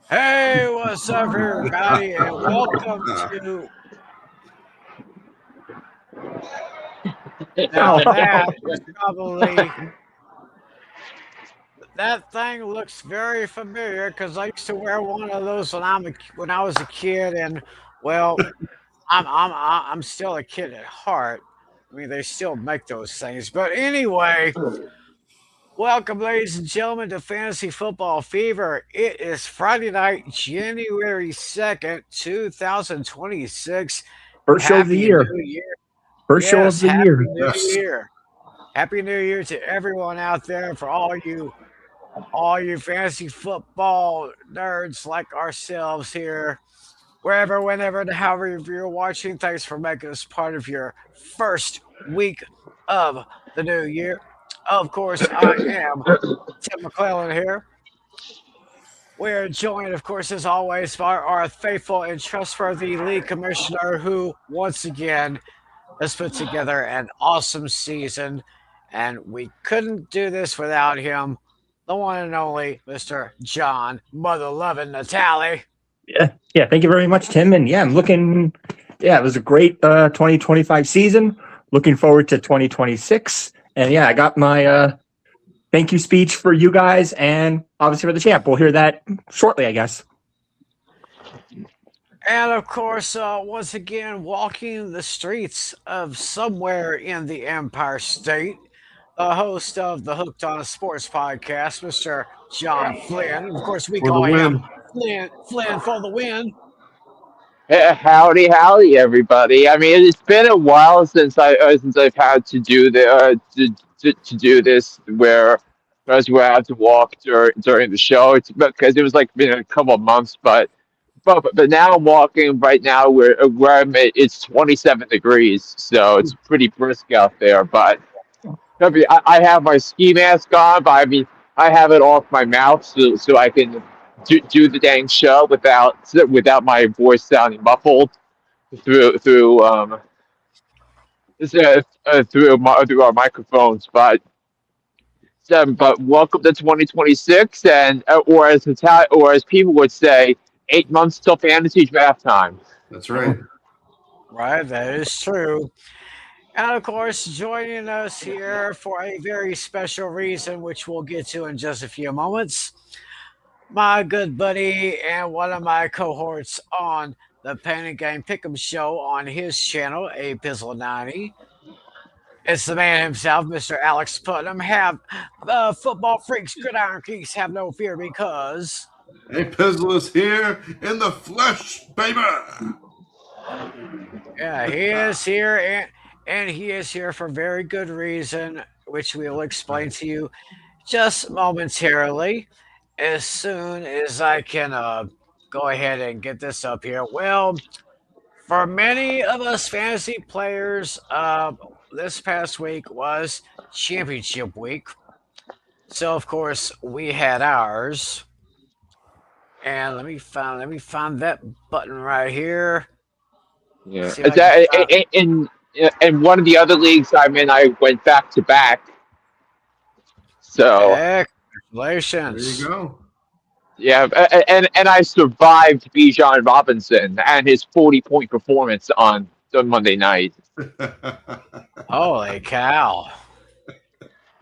Hey, what's up, everybody, and welcome to now. That is probably that thing looks very familiar because I used to wear one of those when I was a kid, and well, I'm still a kid at heart. I mean, they still make those things, but anyway, welcome, ladies and gentlemen, to Fantasy Football Fever. It is Friday night, January 2nd, 2026. First show of the Happy year. New Year. First show of Yes, the Happy year. New Yes. Year. Happy New Year to everyone out there, for all you fantasy football nerds like ourselves here. Wherever, whenever, and however you're watching, thanks for making us part of your first week of the new year. Of course, I am Tim McClelland here. We're joined, of course, as always, by our faithful and trustworthy league commissioner who, once again, has put together an awesome season, and we couldn't do this without him, the one and only Mr. John Mother Lovin' Natale. Yeah. Thank you very much, Tim. And I'm looking. Yeah, it was a great 2025 season. Looking forward to 2026. And I got my thank you speech for you guys, and obviously for the champ. We'll hear that shortly, I guess. And of course, once again, walking the streets of somewhere in the Empire State, the host of the Hooked on Sports podcast, Mr. John Flynn. Of course, we For the call him win. Flynn for the win. Howdy, howdy, everybody. I mean, it's been a while since I've had to do to do this where I have to walk during the show. It's because it was like been a couple of months, but now I'm walking right now where I'm at. It's 27 degrees, so it's pretty brisk out there. But I have my ski mask on, but I mean I have it off my mouth so I can do the dang show without my voice sounding muffled through through our microphones. But welcome to 2026, and or as people would say, 8 months till fantasy draft time. That's right. Right, that is true. And of course, joining us here for a very special reason, which we'll get to in just a few moments, my good buddy and one of my cohorts on the Pain and Game Pick'em show on his channel, A Pizzle 90. It's the man himself, Mr. Alex Putnam. Have football freaks, gridiron geeks, have no fear because Hey, Pizzle is here in the flesh, baby. yeah, he is here, and he is here for very good reason, which we will explain to you just momentarily as soon as I can go ahead and get this up here. Well, for many of us fantasy players, this past week was championship week. So of course we had ours. And let me find that button right here. Yeah, See if is I can that find. in one of the other leagues I'm in? I went back to back. So There Congratulations. you go. yeah, and I survived Bijan Robinson and his 40-point performance on Monday night. Holy cow.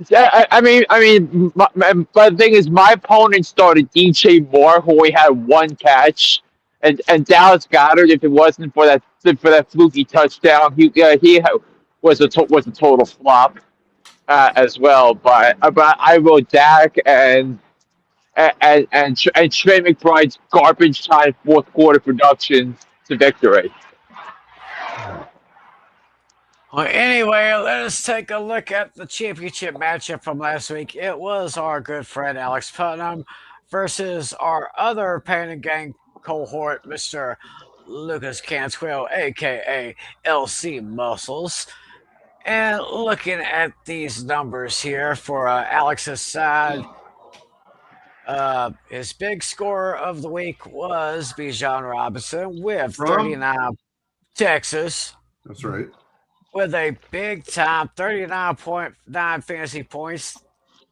Yeah, but the thing is, my opponent started DJ Moore, who only had one catch, and Dallas Goddard. If it wasn't for that fluky touchdown, was a total flop as well. But I wrote Dak and Trey McBride's garbage time fourth quarter production to victory. Well, anyway, let us take a look at the championship matchup from last week. It was our good friend Alex Putnam versus our other Pain and Gang cohort, Mr. Lucas Cantwell, aka LC Muscles. And looking at these numbers here for Alex's side, his big scorer of the week was Bijan Robinson with From? 39 Texas That's right. with a big time 39.9 fantasy points,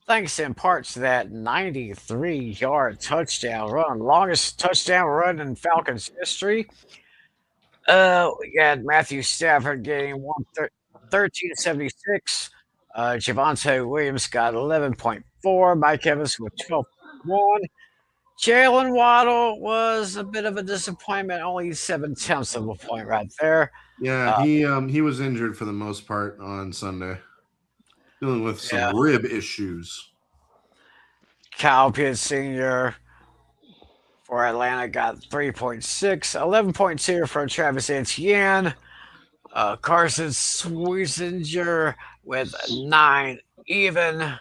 thanks in part to that 93-yard touchdown run, longest touchdown run in Falcons history. We got Matthew Stafford getting 1376. Javonte Williams got 11.4. Mike Evans with 12.1. Jalen Waddle was a bit of a disappointment, only 7/10 of a point right there. Yeah, he was injured for the most part on Sunday, dealing with some Yeah. rib issues. Kyle Pitts Sr. for Atlanta got 3.6, 11.2 from Travis Etienne. Carson Switzinger with 9 even.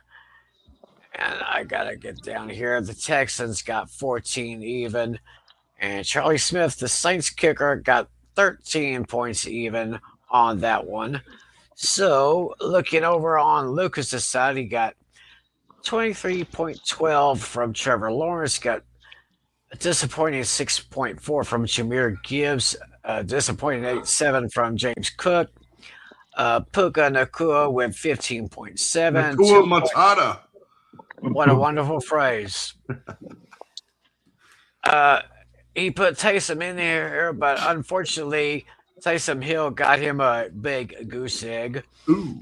And I got to get down here. The Texans got 14 even. And Charlie Smith, the Saints kicker, got 13 points even on that one. So looking over on Lucas' side, he got 23.12 from Trevor Lawrence, got a disappointing 6.4 from Jameer Gibbs, disappointing 8.7 from James Cook, Puka Nakua with 15.7. Nakua Matata. What a wonderful phrase. He put Taysom in there, but unfortunately, Taysom Hill got him a big goose egg. Ooh.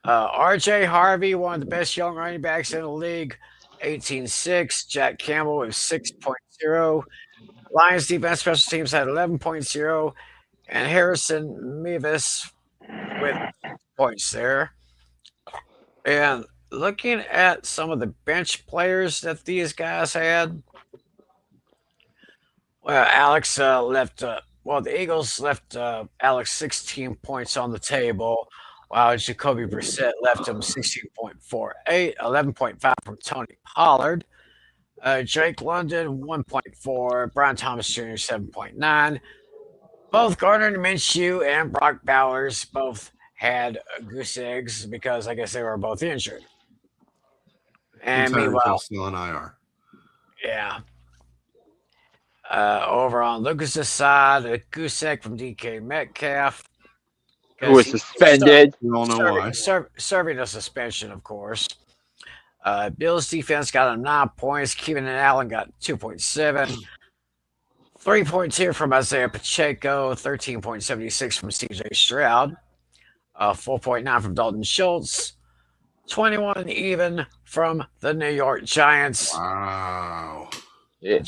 RJ Harvey, one of the best young running backs in the league, 18.6. Jack Campbell with 6.0. Lions defense special teams had 11.0. And Harrison Mevis with points there. And looking at some of the bench players that these guys had, well, Alex left. The Eagles left Alex 16 points on the table, while Jacoby Brissett left him 16.48, 11.5 from Tony Pollard. Jake London 1.4, Brian Thomas Jr. 7.9. Both Gardner Minshew and Brock Bowers both had goose eggs because I guess they were both injured. And meanwhile, still on IR. Yeah. Over on Lucas' side, a goose egg from DK Metcalf. Who was suspended. We all know why. Serving a suspension, of course. Bills defense got him 9 points. Keenan Allen got 2.7. 3.2 from Isaiah Pacheco. 13.76 from CJ Stroud. 4.9 from Dalton Schultz. 21 even from the New York Giants. Wow. Yeah,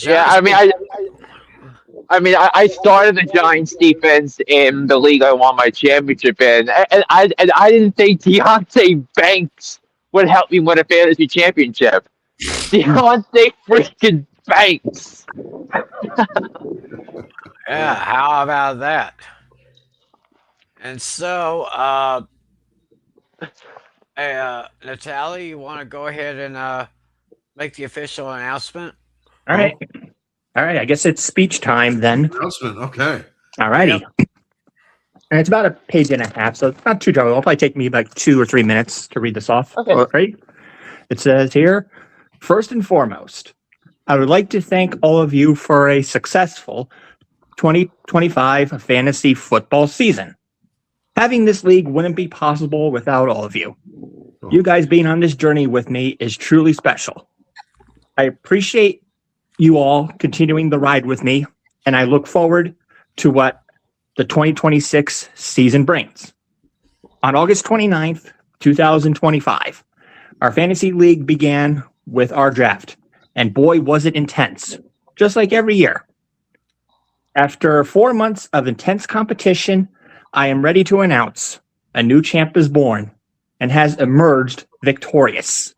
I started the Giants defense in the league I won my championship in, and I didn't think Deontay Banks would help me win a fantasy championship. Deontay freaking Banks. Yeah, how about that? And so, Natale, you want to go ahead and make the official announcement? All right. I guess it's speech time then. Announcement. Okay. All righty. Yep. And it's about a page and a half, so it's not too trouble. It'll probably take me like 2 or 3 minutes to read this off. Okay. All right. It says here, first and foremost, I would like to thank all of you for a successful 2025 fantasy football season. Having this league wouldn't be possible without all of you. You guys being on this journey with me is truly special. I appreciate you all continuing the ride with me, and I look forward to what the 2026 season brings. On August 29th, 2025, our fantasy league began with our draft, and boy, was it intense, just like every year. After 4 months of intense competition, I am ready to announce a new champ is born and has emerged victorious.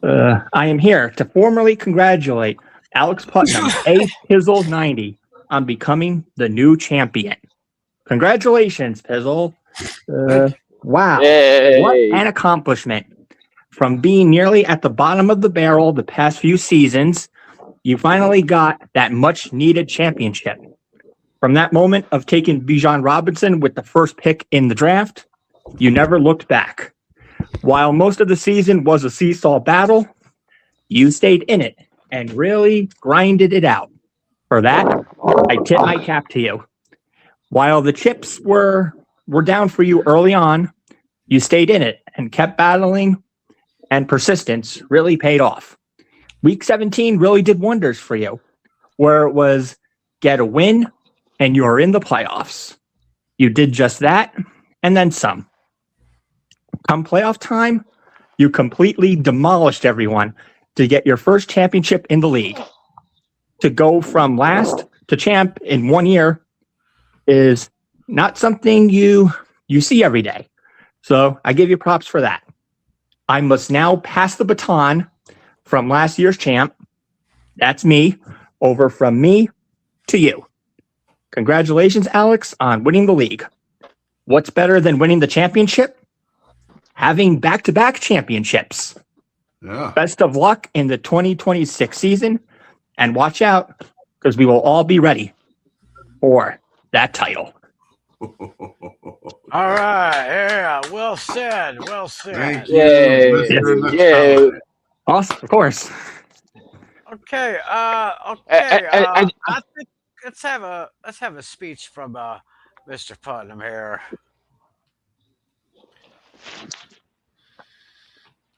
I am here to formally congratulate Alex Putnam, A. Pizzle 90, on becoming the new champion. Congratulations, Pizzle. Wow. Yay. What an accomplishment. From being nearly at the bottom of the barrel the past few seasons, you finally got that much-needed championship. From that moment of taking Bijan Robinson with the first pick in the draft, you never looked back. While most of the season was a seesaw battle, you stayed in it and really grinded it out. For that, I tip my cap to you. While the chips were down for you early on, you stayed in it and kept battling and persistence really paid off. Week 17 really did wonders for you, where it was get a win and you're in the playoffs. You did just that and then some. Come playoff time, you completely demolished everyone to get your first championship in the league. To go from last to champ in 1 year is not something you see every day. So I give you props for that. I must now pass the baton from last year's champ, that's me, over from me to you. Congratulations, Alex, on winning the league. What's better than winning the championship? Having back-to-back championships. Yeah. Best of luck in the 2026 season, and watch out, because we will all be ready for that title. All right. Yeah. Well said. Well said. Thank you. Yay. Mr. Yay. McClelland. Awesome, of course. Okay. And I think let's have a speech from Mr. Putnam here.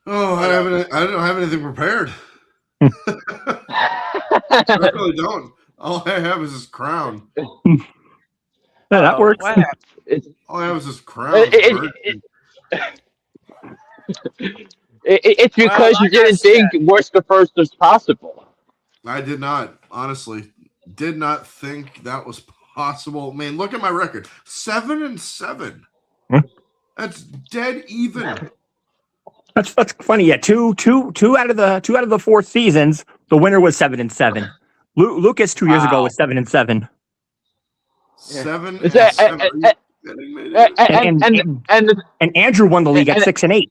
Oh, I don't have anything prepared. I really don't. All I have is this crown. Yeah, that works. What happened? All I have is this crown. It's because you like I didn't think worst to first was possible. I did not, honestly, did not think that was possible. I mean, look at my record: 7-7. That's dead even. That's funny. Yeah, two out of the 4 seasons, the winner was 7-7. Lucas 2 years ago was 7-7. 7-7. And Andrew won the league at 6-8.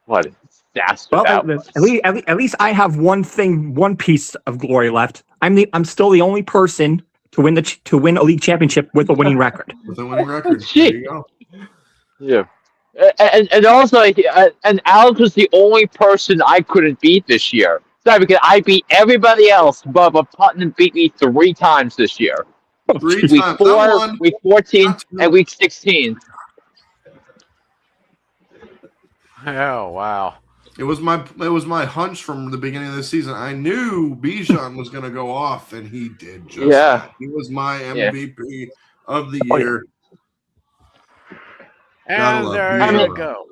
What a disaster Well, that was. at least I have one piece of glory left. I'm still the only person to win a league championship with a winning record. With a winning record. There you go. Yeah. And also, and Alex was the only person I couldn't beat this year. Sorry, because I beat everybody else, but Putnam beat me 3 times this year. 3 Week times. 4, week 14, and week 16. Oh wow. It was my hunch from the beginning of the season. I knew Bijan was going to go off, and he did. That. He was my MVP of the year. And there you go.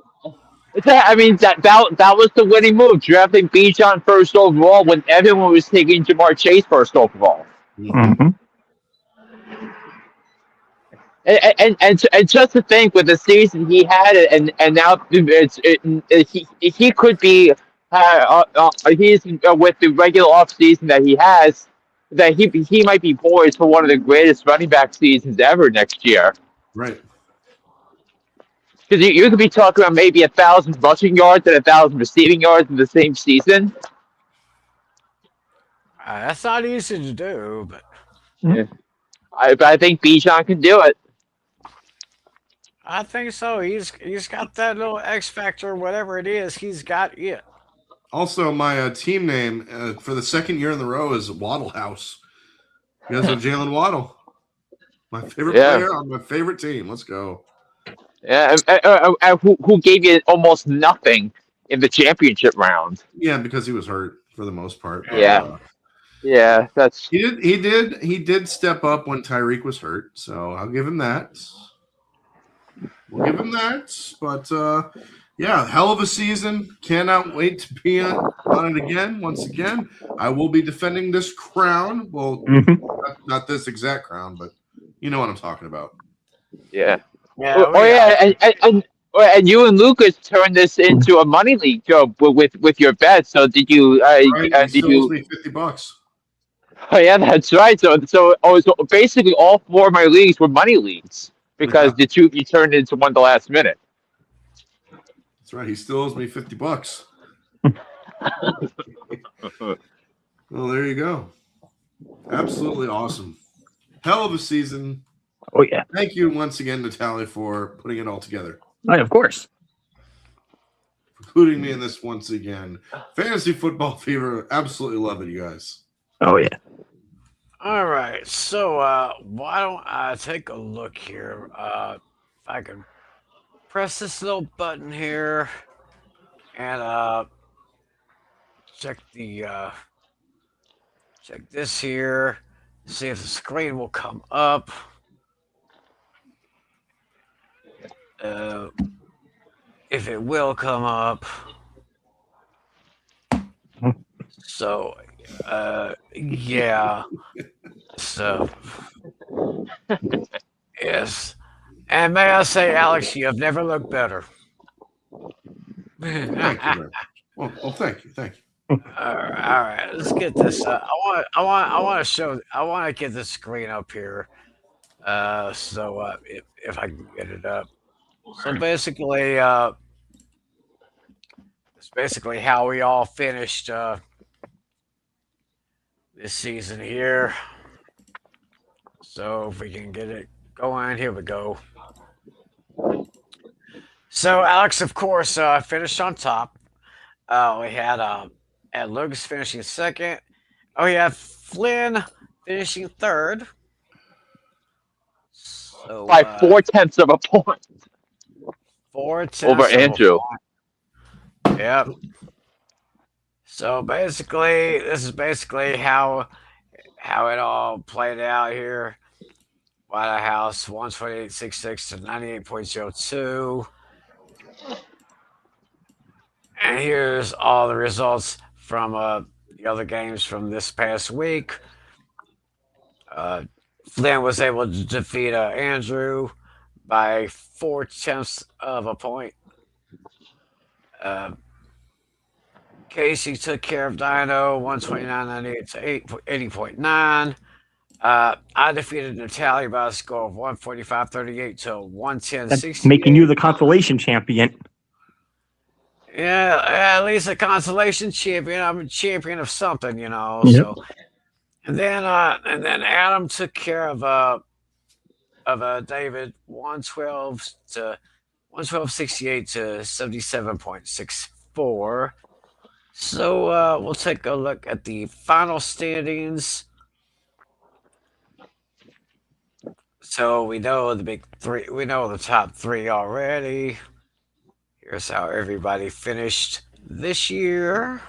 I mean, that was the winning move, drafting Bijan first overall when everyone was taking Jamar Chase first overall. Mm-hmm. And just to think, with the season he had, and now he could be he's with the regular off season that he has, that he might be poised for one of the greatest running back seasons ever next year. Right. Because you could be talking about maybe 1,000 rushing yards and 1,000 receiving yards in the same season. That's not easy to do, but Yeah. I think Bijan can do it. I think so. He's got that little X factor, whatever it is. He's got it. Also, my team name for the second year in a row is Waddle House. Because of Jalen Waddle. My favorite player on my favorite team. Let's go. Yeah, who gave you almost nothing in the championship round? Yeah, because he was hurt for the most part. Yeah, that's he did step up when Tyreek was hurt, so I'll give him that. We'll give him that. But hell of a season. Cannot wait to be on it again. Once again, I will be defending this crown. Well, not this exact crown, but you know what I'm talking about. Yeah. And you and Lucas turned this into a money league job with your bet. So did you? Did you? Me $50. Oh yeah, that's right. So basically all 4 of my leagues were money leagues because the 2 you turned into one at the last minute. That's right. He still owes me $50. Well, there you go. Absolutely awesome. Hell of a season. Oh, yeah. Thank you once again, Natale, for putting it all together. Of course. Including me in this once again. Fantasy Football Fever. Absolutely love it, you guys. Oh, yeah. All right. So why don't I take a look here? If I can press this little button here and check the check this here. See if the screen will come up. Uh, if it will come up. So, yeah. So, yes. And may I say, Alex, you have never looked better. Thank you very much. Well, thank you. All right. Let's get this. I want to get this screen up here. If I can get it up. So basically, it's basically how we all finished this season here. So if we can get it going, here we go. So Alex, of course, finished on top. We had Lucas finishing second. Oh, we had Flynn finishing third. So, By 4/10 of a point 4/10 over Andrew. Yep. So basically, this is basically how it all played out here. White House 128.66 to 98.02. And here's all the results from the other games from this past week. Flynn was able to defeat Andrew by 4/10 of a point. Casey took care of Dino 129.98 to 80.9. I defeated Natale by a score of 145.38 to 110.68. Making you the consolation champion. Yeah, at least a consolation champion. I'm a champion of something, you know. Yep. So, and then Adam took care of David 112.68 to 77.64. So we'll take a look at the final standings. So we know the big three. We know the top three already. Here's how everybody finished this year.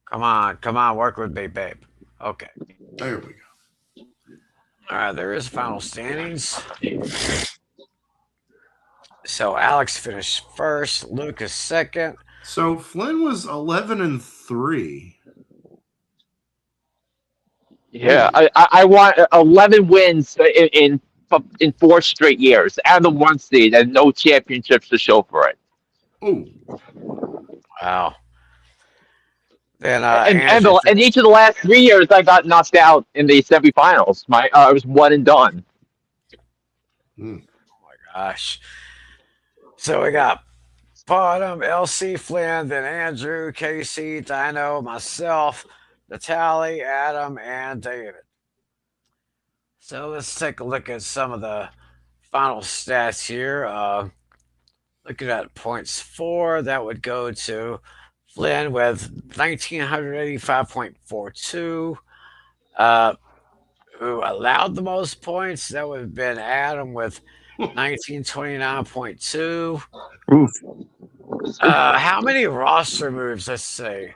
Come on, work with me, babe. Okay. There we go. All right, there is final standings. So Alex finished first, Lucas second. So Flynn was 11-3. Yeah, I want 11 wins in 4 straight years, and the 1 seed, and no championships to show for it. Oh, Wow. Then And each of the last 3 years, I got knocked out in the semifinals. I was one and done. Oh my gosh. So we got bottom LC Flynn, then Andrew, Casey, Dino, myself, Natale, Adam, and David. So let's take a look at some of the final stats here. Looking at points 4, that would go to Flynn with 1,985.42. Who allowed the most points? That would have been Adam with 1929.2. Oof. How many roster moves? Let's see.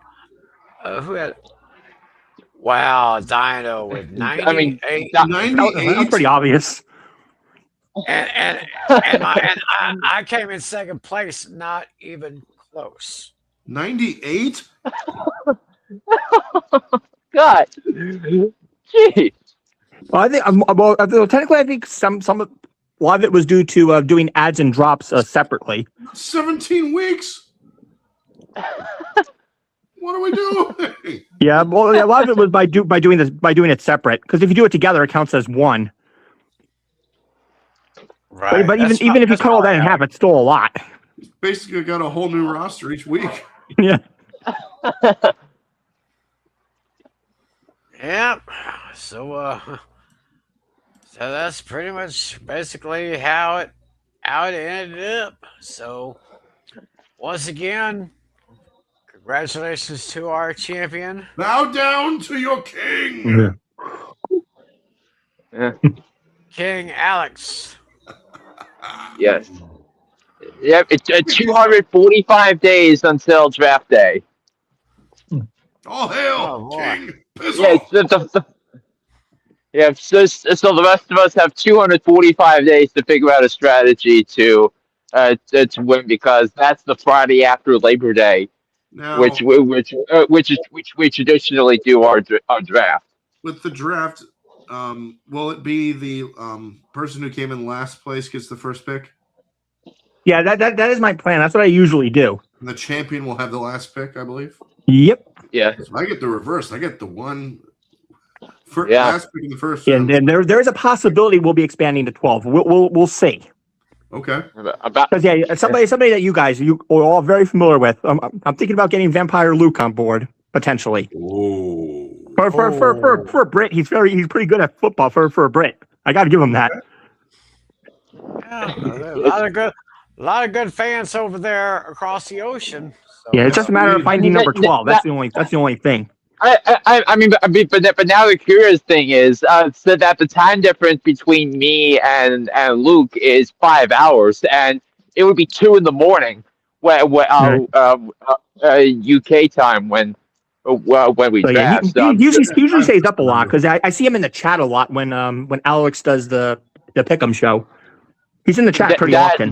Who had? Wow, Dino with 98. I mean, That's pretty obvious. and I came in second place, not even close. 98? God, jeez. Well, I think technically, I think a lot of it was due to doing adds and drops separately. 17 weeks? What are we doing? Yeah, well, a lot of it was by doing it separate. Because if you do it together, it counts as one. Right. But even if you cut all that in half, it's still a lot. Basically got a whole new roster each week. Yeah. Yep. So that's pretty much basically how it ended up. So once again, congratulations to our champion. Bow down to your king. Yeah. King Alex. Yes. Yep. It's 245 days until draft day. All hail, Oh boy. King Pizzle. Yeah. Yeah. So the rest of us have 245 days to figure out a strategy to win because that's the Friday after Labor Day, Now, which we traditionally do our draft. with the draft, will it be the person who came in last place gets the first pick? Yeah, that is my plan. That's what I usually do. And the champion will have the last pick, I believe. Yep. Yeah. So I get the reverse. I get the last pick in the first And round. then there is a possibility we'll be expanding to 12. We'll see. Okay. Because somebody that you guys are all very familiar with. I'm thinking about getting Vampire Luke on board potentially. Oh. For a Brit, he's pretty good at football for a Brit. I got to give him that. Yeah, a lot of good fans over there across the ocean. So, Yeah, it's just a matter of finding number 12. That's the only thing. I mean, but now the curious thing is, so that the time difference between me and Luke is 5 hours, and it would be 2 in the morning, UK time when we So, draft. he usually stays up a lot because I see him in the chat a lot when Alex does the Pick'em show. He's in the chat pretty often.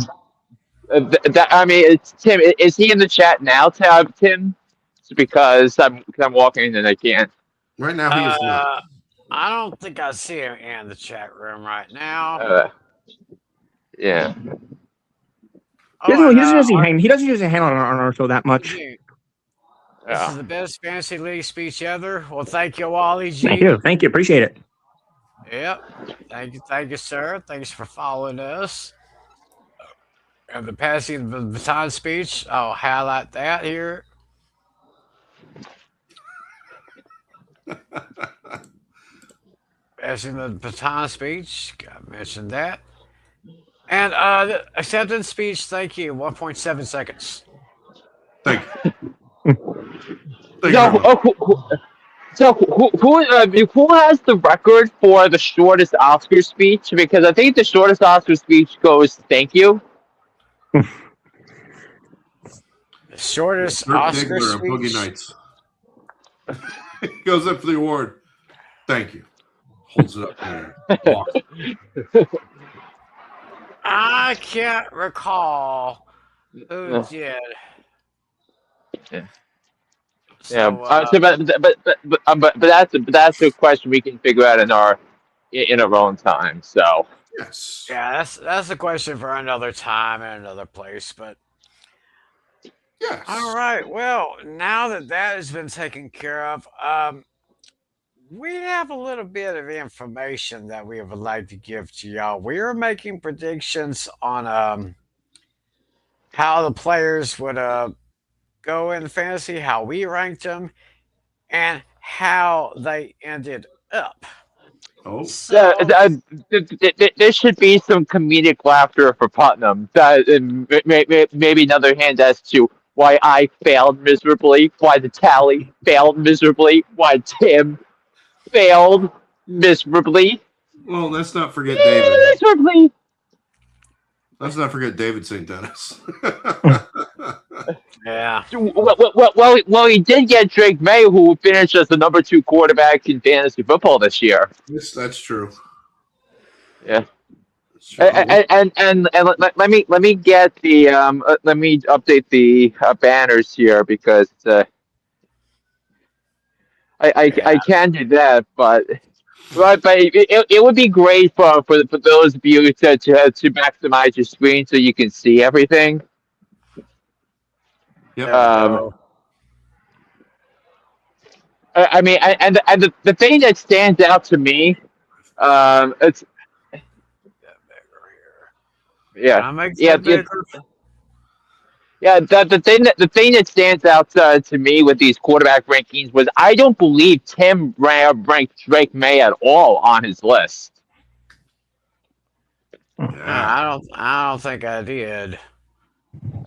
I mean, it's Tim. Is he in the chat now, Tim? It's because I'm walking and I can't. Right now he is not. I don't think I see him in the chat room right now. Yeah. He doesn't usually hang on our show that much. This is the best fantasy league speech ever. Well, thank you, Wally G. Thank you, appreciate it. Yep. Thank you, sir. Thanks for following us. And the passing the baton speech, I'll highlight that here. Passing the baton speech, I mentioned that. And the acceptance speech, thank you, 1.7 seconds. Thank you. So who has the record for the shortest Oscar speech? Because I think the shortest Oscar speech goes, "Thank you." The shortest Oscar speech. Boogie Nights. Goes up for the award. Thank you. Holds it up there. I can't recall who did. Yeah. So, but that's a question we can figure out in our own time. So yes, yeah, that's a question for another time and another place. But yes, all right. Well, now that has been taken care of, we have a little bit of information that we would like to give to y'all. We are making predictions on how the players would go in fantasy, how we ranked them, and how they ended up. Oh, so there should be some comedic laughter for Putnam. Maybe another hand as to why I failed miserably, why the tally failed miserably, why Tim failed miserably. Well, let's not forget David. Miserably. Let's not forget David St. Dennis. Yeah. Well, he did get Drake May, who finished as the number 2 quarterback in fantasy football this year. Yes, that's true. Yeah. And let me get the let me update the banners here because I can do that, but it would be great for those of you to maximize your screen so you can see everything. Yep. I mean, and the thing that stands out to me, it's the thing that stands out to me with these quarterback rankings was I don't believe Tim ranked Drake May at all on his list. I don't think I did.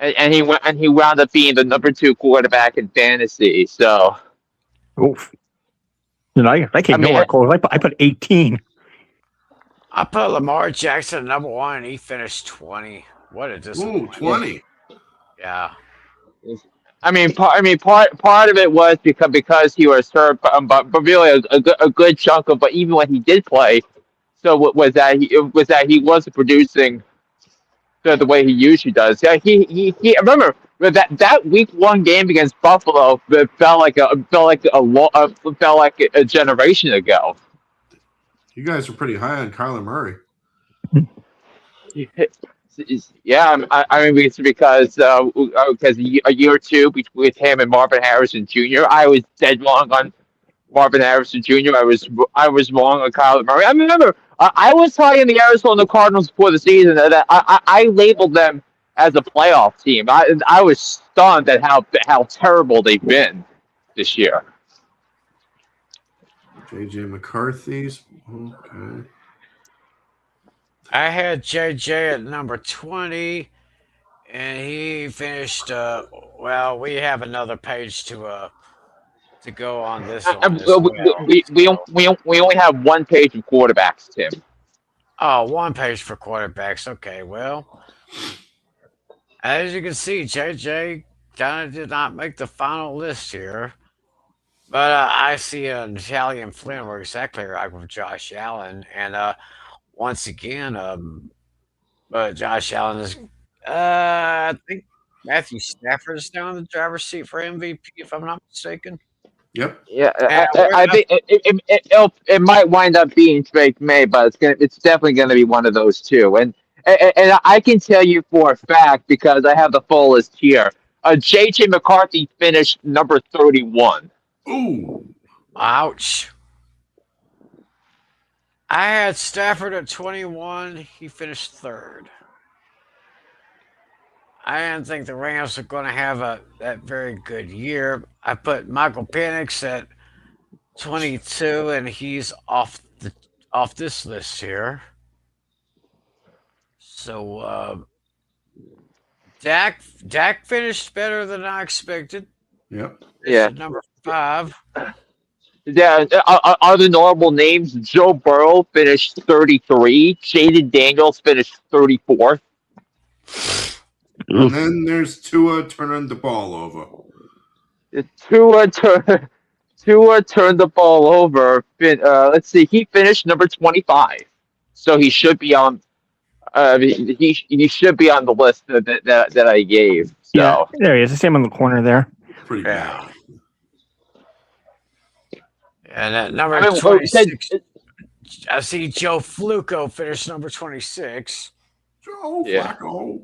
And he wound up being the number 2 quarterback in fantasy. So, oof. I came nowhere close. I put 18. I put Lamar Jackson at number 1, and he finished 20. What a Ooh, disappointment. 20. Yeah. Part of it was because he was hurt, but really a good chunk of. But even when he did play, so was that he wasn't producing the way he usually does. Yeah, he remember that week 1 game against Buffalo that felt like a generation ago. You guys are pretty high on Kyler Murray. Yeah, I mean because a year or two with him and Marvin Harrison Jr. I was dead wrong on Marvin Harrison Jr. I was wrong on Kyler Murray. I remember I was high in the Arizona Cardinals before the season. That I labeled them as a playoff team. I was stunned at how terrible they've been this year. JJ McCarthy's okay. I had JJ at number 20, and he finished. Well, we have another page to go on this one as well. So, We only have one page of quarterbacks, Tim. oh, one page for quarterbacks. Okay, well, as you can see, JJ kind of did not make the final list here. But I see Natale and Flynn were exactly right with Josh Allen, and once again, Josh Allen is. I think Matthew Stafford is down in the driver's seat for MVP, if I'm not mistaken. Yep. Yeah, And I think it might wind up being Drake May, but it's definitely gonna be one of those two. And I can tell you for a fact because I have the full list here. J.J. McCarthy finished number 31. Ooh. ouch. I had Stafford at 21. He finished third. I didn't think the Rams were going to have that very good year. I put Michael Penix at 22, and he's off this list here. So Dak finished better than I expected. Yep. Yeah. Finished at number 5. Yeah, other notable names: Joe Burrow finished 33. Jaden Daniels finished 34th. And then there's Tua turning the ball over. Tua turned the ball over. Let's see, he finished number 25, so he should be on. He should be on the list that I gave. Yeah, So there he is. I see him in the corner there. Pretty Yeah. bad. And at number I mean, 26, I see Joe Fluco finished number 26. Joe Yeah. Flacco.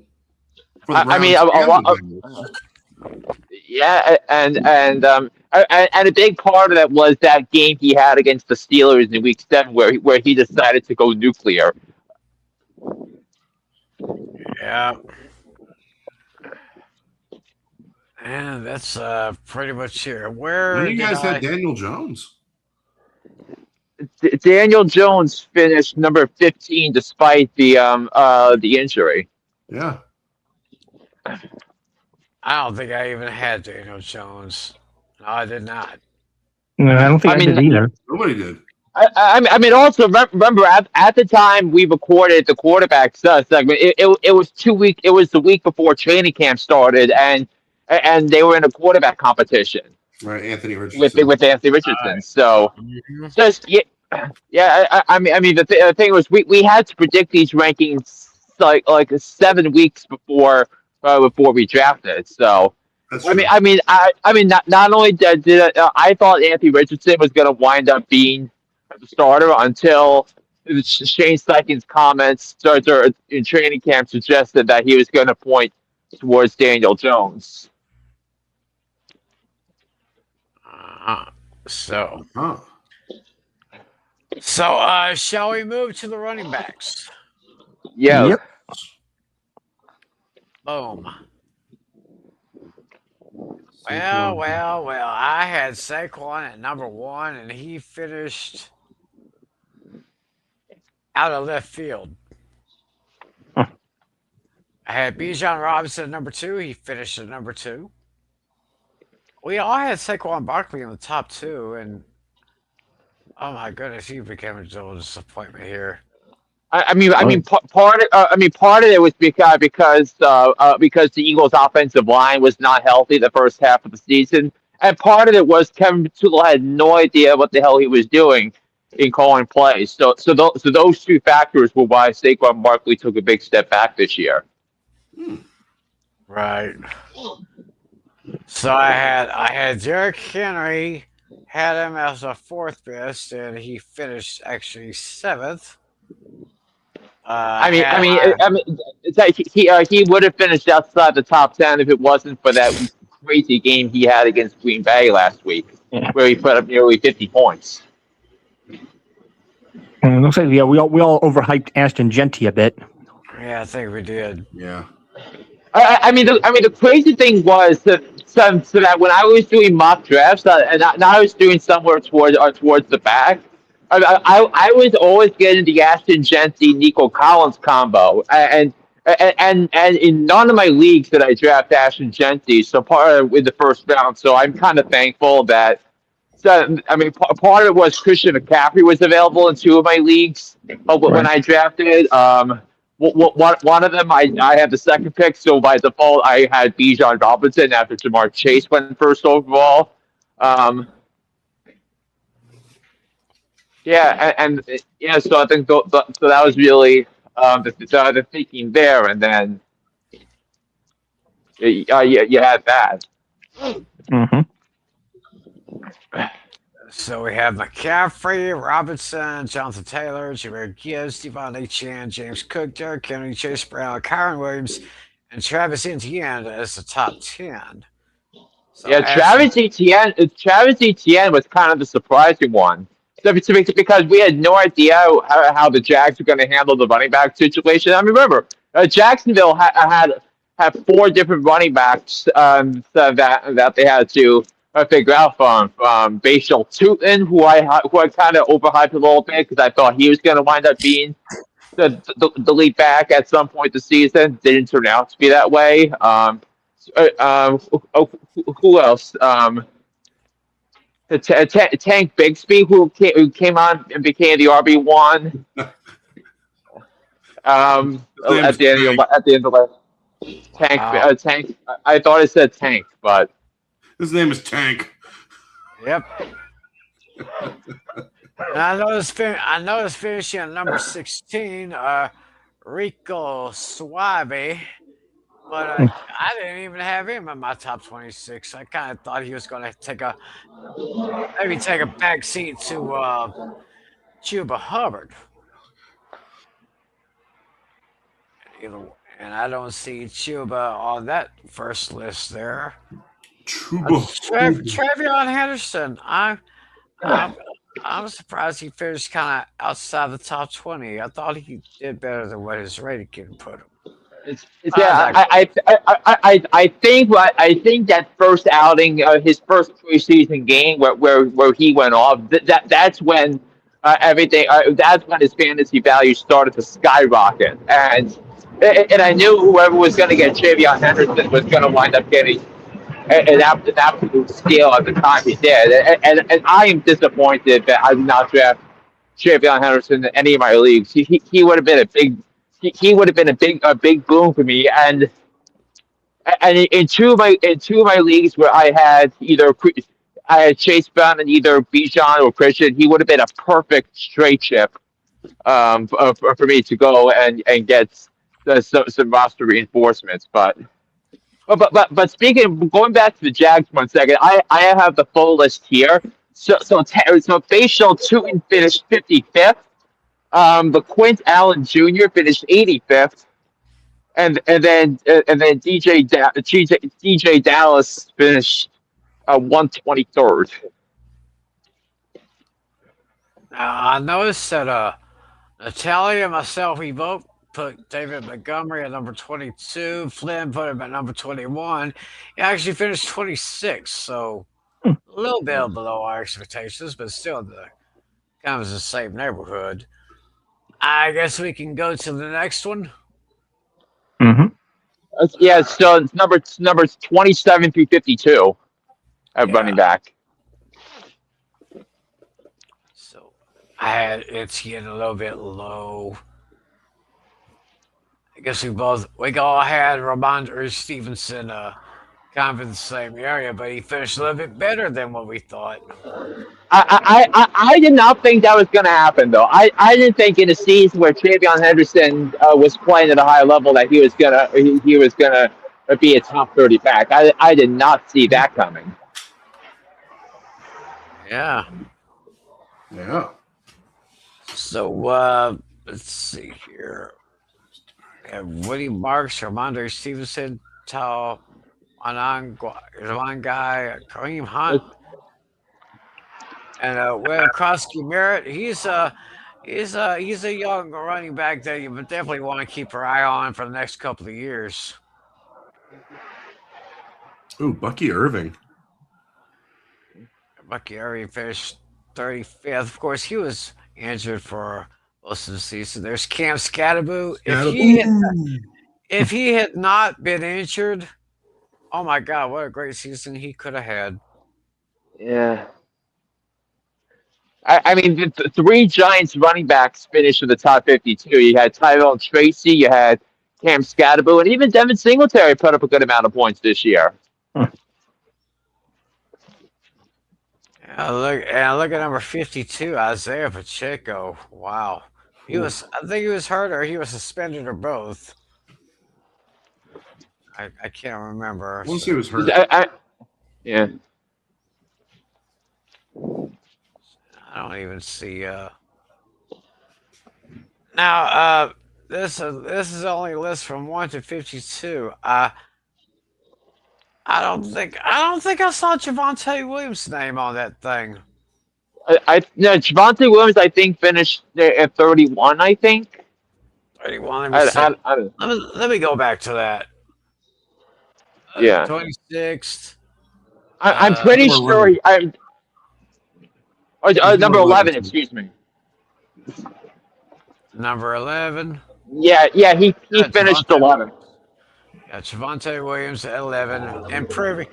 For the I mean, Browns a and lot the Bengals. yeah, and a big part of that was that game he had against the Steelers in Week 7, where he decided to go nuclear. Yeah. And that's pretty much here. Where Then you did guys I? had Daniel Jones. Daniel Jones finished number 15 despite the injury. Yeah. I don't think I even had Daniel Jones. No, I did not. No, I don't think I I mean, did either. Nobody did. I mean, also remember at the time we recorded the quarterback segment, it was 2 week. It was the week before training camp started, and they were in a quarterback competition Right, Anthony Richardson. with Anthony Richardson. So Mhm. just yeah. I mean the thing was we had to predict these rankings like 7 weeks before we drafted. So. That's I true. mean, not only I thought Anthony Richardson was going to wind up being the starter until Shane Steichen's comments in training camp suggested that he was going to point towards Daniel Jones. Uh, so, Huh. shall we move to the running backs? Yeah, Yep. Boom. Well. I had Saquon at number 1, and he finished out of left field. Huh. I had Bijan Robinson at number 2. He finished at number 2. We all had Saquon Barkley in the top 2, and oh my goodness, he became a total disappointment here. I Oh, mean, part of it was because the Eagles' offensive line was not healthy the first half of the season, and part of it was Kevin McClelland had no idea what the hell he was doing in calling plays. So those two factors were why Saquon Barkley took a big step back this year. Right. So I had Derrick Henry, had him as a fourth best, and he finished actually seventh. Had I mean, it's like he would have finished outside the top 10 if it wasn't for that crazy game he had against Green Bay last week, yeah. where he put up nearly 50 points. And it looks like we all overhyped Ashton Genty a bit. I think we did. Yeah. I mean, the crazy thing was that so that when I was doing mock drafts, and I was doing somewhere towards the back, I was always getting the Ashton Genty Nico Collins combo, and in none of my leagues did I draft Ashton Genty, so part of in the first round. So I'm kind of thankful that. So I mean, part of it was Christian McCaffrey was available in two of my leagues when Right. I drafted. One of them, I had the second pick, so by default, I had Bijan Robinson after Jamar Chase went first overall. Um, yeah, yeah, so I think so that was really the thinking there, and then you had that. Mm-hmm. So we have McCaffrey, Robinson, Jonathan Taylor, Jameer Gibbs, Devon Chan, James Cook, Derrick Henry, Chase Brown, Kyron Williams, and Travis Etienne as the top 10. So Yeah, Ashton, Travis Etienne was kind of the surprising one. Because we had no idea how the Jags were going to handle the running back situation. I mean, remember, Jacksonville had four different running backs so that they had to figure out from Bashal Tootin, who I kind of overhyped a little bit because I thought he was going to wind up being the lead back at some point this season. Didn't turn out to be that way. Who else? Tank Bigsby, who came on and became the RB1 His name is Tank. at the end of the Tank. wow. Tank. I thought it said Tank, but His name is Tank. Yep. And I noticed finishing at number 16, Rico Suave. But I didn't even have him in my top 26. I kind of thought he was going to maybe take a back seat to Chuba Hubbard. Either, and I don't see Chuba on that first list there. Chuba. Travion Henderson. I'm, I'm surprised he finished kind of outside the top 20. I thought he did better than what his rating can put him. I was yeah, like, I think that first outing, his first preseason game where he went off, that's when everything. That's when his fantasy value started to skyrocket, and I knew whoever was going to get Travion Henderson was going to wind up getting an absolute steal at the time he did, and I am disappointed that I did not draft Travion Henderson in any of my leagues. He would have been a big. He would have been a big boom for me, and in two of my leagues where I had Chase Brown and either Bijan or Christian, he would have been a perfect straight chip for me to go and get some roster reinforcements. But speaking, going back to the Jags for 1 second, I have the full list here. So Facial Tootin finished 55th. The Quint Allen Jr. finished 85th. And then DJ Dallas finished 123rd. I noticed that Natale and myself, we both put David Montgomery at number 22. Flynn put him at number 21. He actually finished 26, so a little bit below our expectations, but still kind of the same neighborhood. I guess we can go to the next one. Mm-hmm. Yeah, so it's numbers 27 through 52 at running Yeah. back. So I had it's getting a little bit low. I guess we all had Ramondre Stevenson kind of in the same area, but he finished a little bit better than what we thought. I did not think that was going to happen, though. I didn't think in a season where Travion Henderson was playing at a high level that he was gonna be a top 30 back. I did not see that coming. Yeah. Yeah. So let's see here. We have Woody Marks, Ramondre Stevenson, Tal Anand guy, Kareem Hunt, and William Krosky Merritt. He's a young running back that you would definitely want to keep your eye on for the next couple of years. Ooh, Bucky Irving. Bucky Irving finished 35th. Of course, he was injured for most of the season. There's Cam Scatterboo. If he had not been injured, oh my God, what a great season he could have had. Yeah. I mean, the three Giants running backs finished in the top 52. You had Tyrell Tracy, you had Cam Scatterboo, and even Devin Singletary put up a good amount of points this year. Look at number 52, Isaiah Pacheco. Wow. I think he was hurt or he was suspended or both. I can't remember. Once he was hurt. Yeah. I don't even see. Now, this is only a list from 1 to 52. I don't think I saw Javonte Williams' name on that thing. Javonte Williams, I think, finished at 31. I think 31. Let me go back to that. Yeah. 26th. I'm pretty sure. Number 11. Excuse me. Number 11. Yeah. He finished 11. Yeah, Javonte Williams at 11, improving.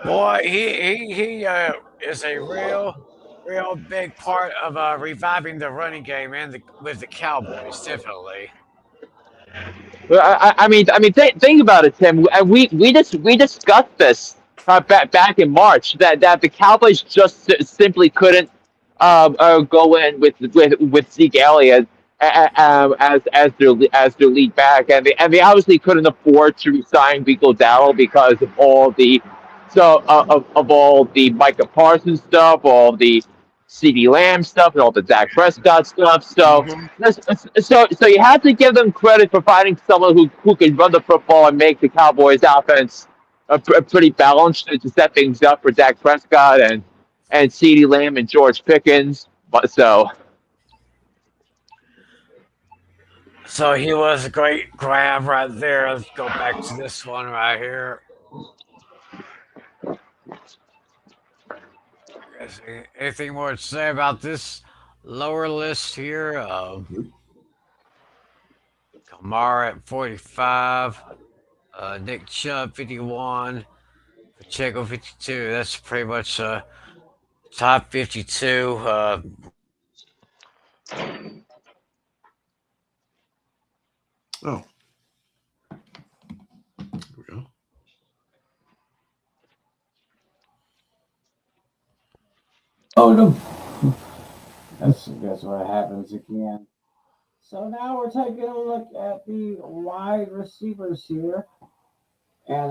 Boy, he is a real big part of reviving the running game with the Cowboys, definitely. Well, I mean, think about it, Tim. We discussed this back in March that the Cowboys just simply couldn't go in with Zeke Elliott as their lead back, and they obviously couldn't afford to resign Rico Dowdle because of all the all the Micah Parsons stuff, all the CeeDee Lamb stuff, and all the Dak Prescott stuff. So you have to give them credit for finding someone who can run the football and make the Cowboys offense pretty balanced to set things up for Dak Prescott and CeeDee Lamb and George Pickens. So he was a great grab right there. Let's go back to this one right here. Anything more to say about this lower list here? Kamara at 45, Nick Chubb 51, Pacheco 52. That's pretty much top 52. Oh. There we go. Oh no. That's what happens again. So now we're taking a look at the wide receivers here. And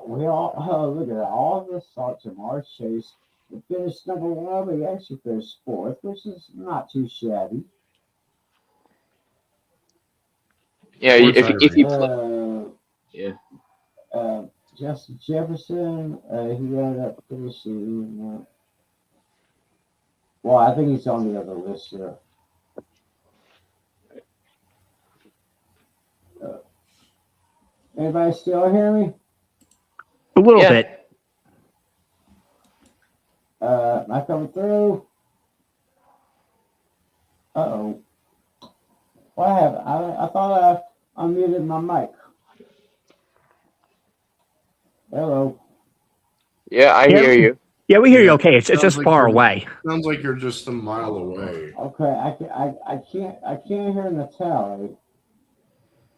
we all look at all this thought Jamar Chase. He finished number 1, but he actually finished 4th, which is not too shabby. Yeah, if you Justin Jefferson, he ended up finishing. Well, I think he's on the other list here. Anybody still hear me? A little bit. Am I coming through? Uh-oh. What happened? I thought I unmuted my mic. Hello. Yeah, I hear you. Yeah, we hear you okay. It's just far away. Sounds like you're just a mile away. Okay, I can't hear Natale.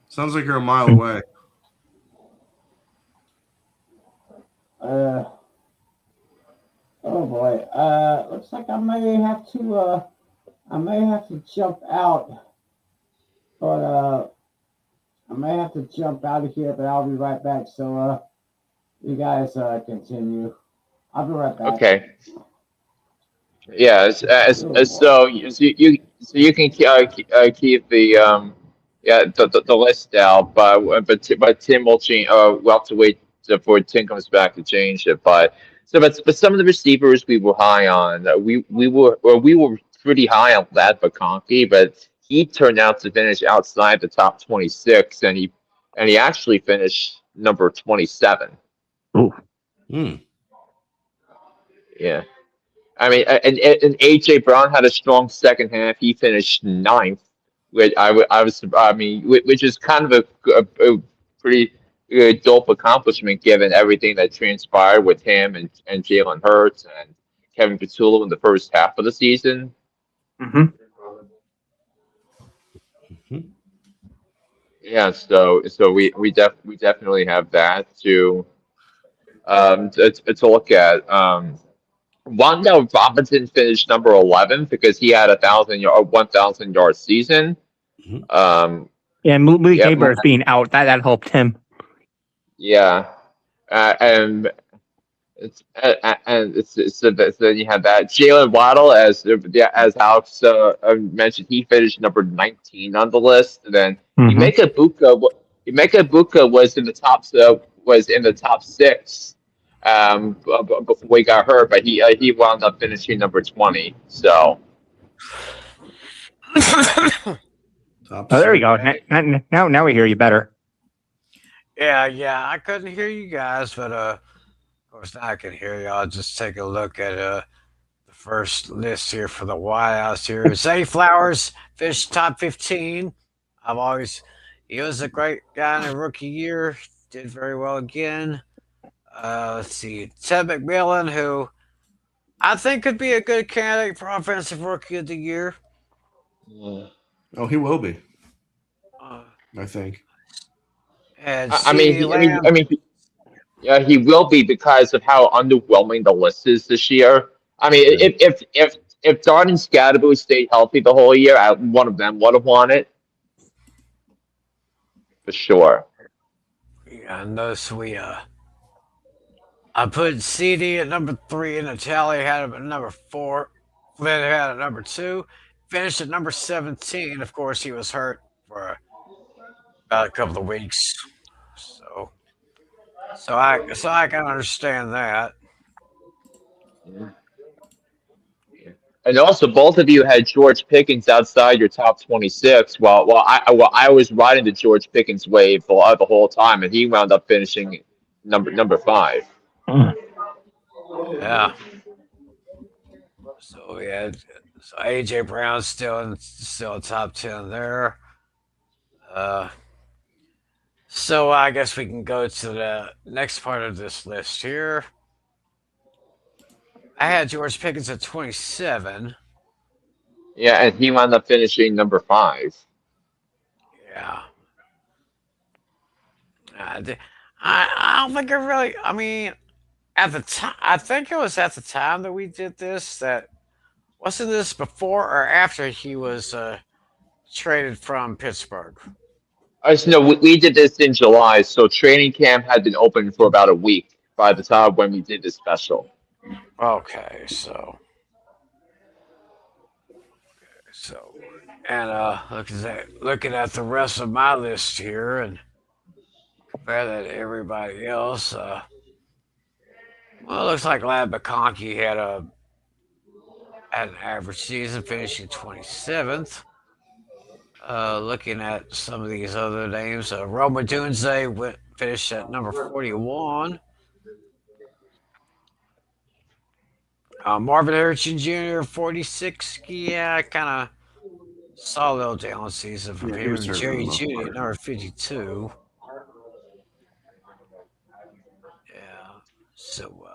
Sounds like you're a mile away. Oh boy. Looks like I may have to jump out, but I may have to jump out of here, but I'll be right back. So you guys continue. I'll be right back. Okay. Yeah. So you can keep the the list out, but Tim will change. We'll have to wait for Tim comes back to change it. But some of the receivers we were high on. We were pretty high on Lad McConkey, but he turned out to finish outside the top 26, and he actually finished number 27. Ooh. Yeah. I mean, and AJ Brown had a strong second half. He finished ninth, which I was, I mean, which is kind of a pretty dope accomplishment given everything that transpired with him and Jalen Hurts and Kevin Patullo in the first half of the season. Mm-hmm. Yeah, so we definitely have that to look at. Wanda Robinson finished number 11 because he had 1,000 yard season. Yeah, Malik Neighbors being out that helped him. Yeah, and so then you have that Jalen Waddle as Alex mentioned, he finished number 19 on the list. And then Emeka Buka was in the top six before he got hurt, but he wound up finishing number 20. So there we go. Now we hear you better. Yeah, I couldn't hear you guys, but of course now I can hear you. I'll just take a look at the first list here for the wideouts here. Zay Flowers finished top 15. He was a great guy in the rookie year. Did very well again. Let's see, Tim McClelland, who I think could be a good candidate for offensive rookie of the year. Oh, he will be. I think. And I mean, yeah, he will be because of how underwhelming the list is this year. I mean, if Darden Scadaboo stayed healthy the whole year, one of them would have won it for sure. Yeah, notice I put CD at number 3, and Natale had him at number 4. Flynn had at number 2. Finished at number 17. Of course, he was hurt for about a couple of weeks. So I can understand that. Yeah. And also, both of you had George Pickens outside your top 26, while I was riding the George Pickens wave the whole time, and he wound up finishing number 5. Yeah. So AJ Brown's still top 10 there. So I guess we can go to the next part of this list here. I had George Pickens at 27. Yeah, and he wound up finishing number 5. Yeah. I don't think I mean, at the time, I think it was at the time that we did this. Wasn't this before or after he was traded from Pittsburgh? No, we did this in July, so training camp had been open for about a week by the time when we did this special. Okay, and looking at the rest of my list here and compare that to everybody else, well, it looks like Lad McConkey had an average season, finishing 27th. Looking at some of these other names, Roma Dunze finished at number 41. Marvin Harrison Jr., 46. Yeah, I kind of saw a little down season from him. Jerry Jeudy at number 52. Yeah. So,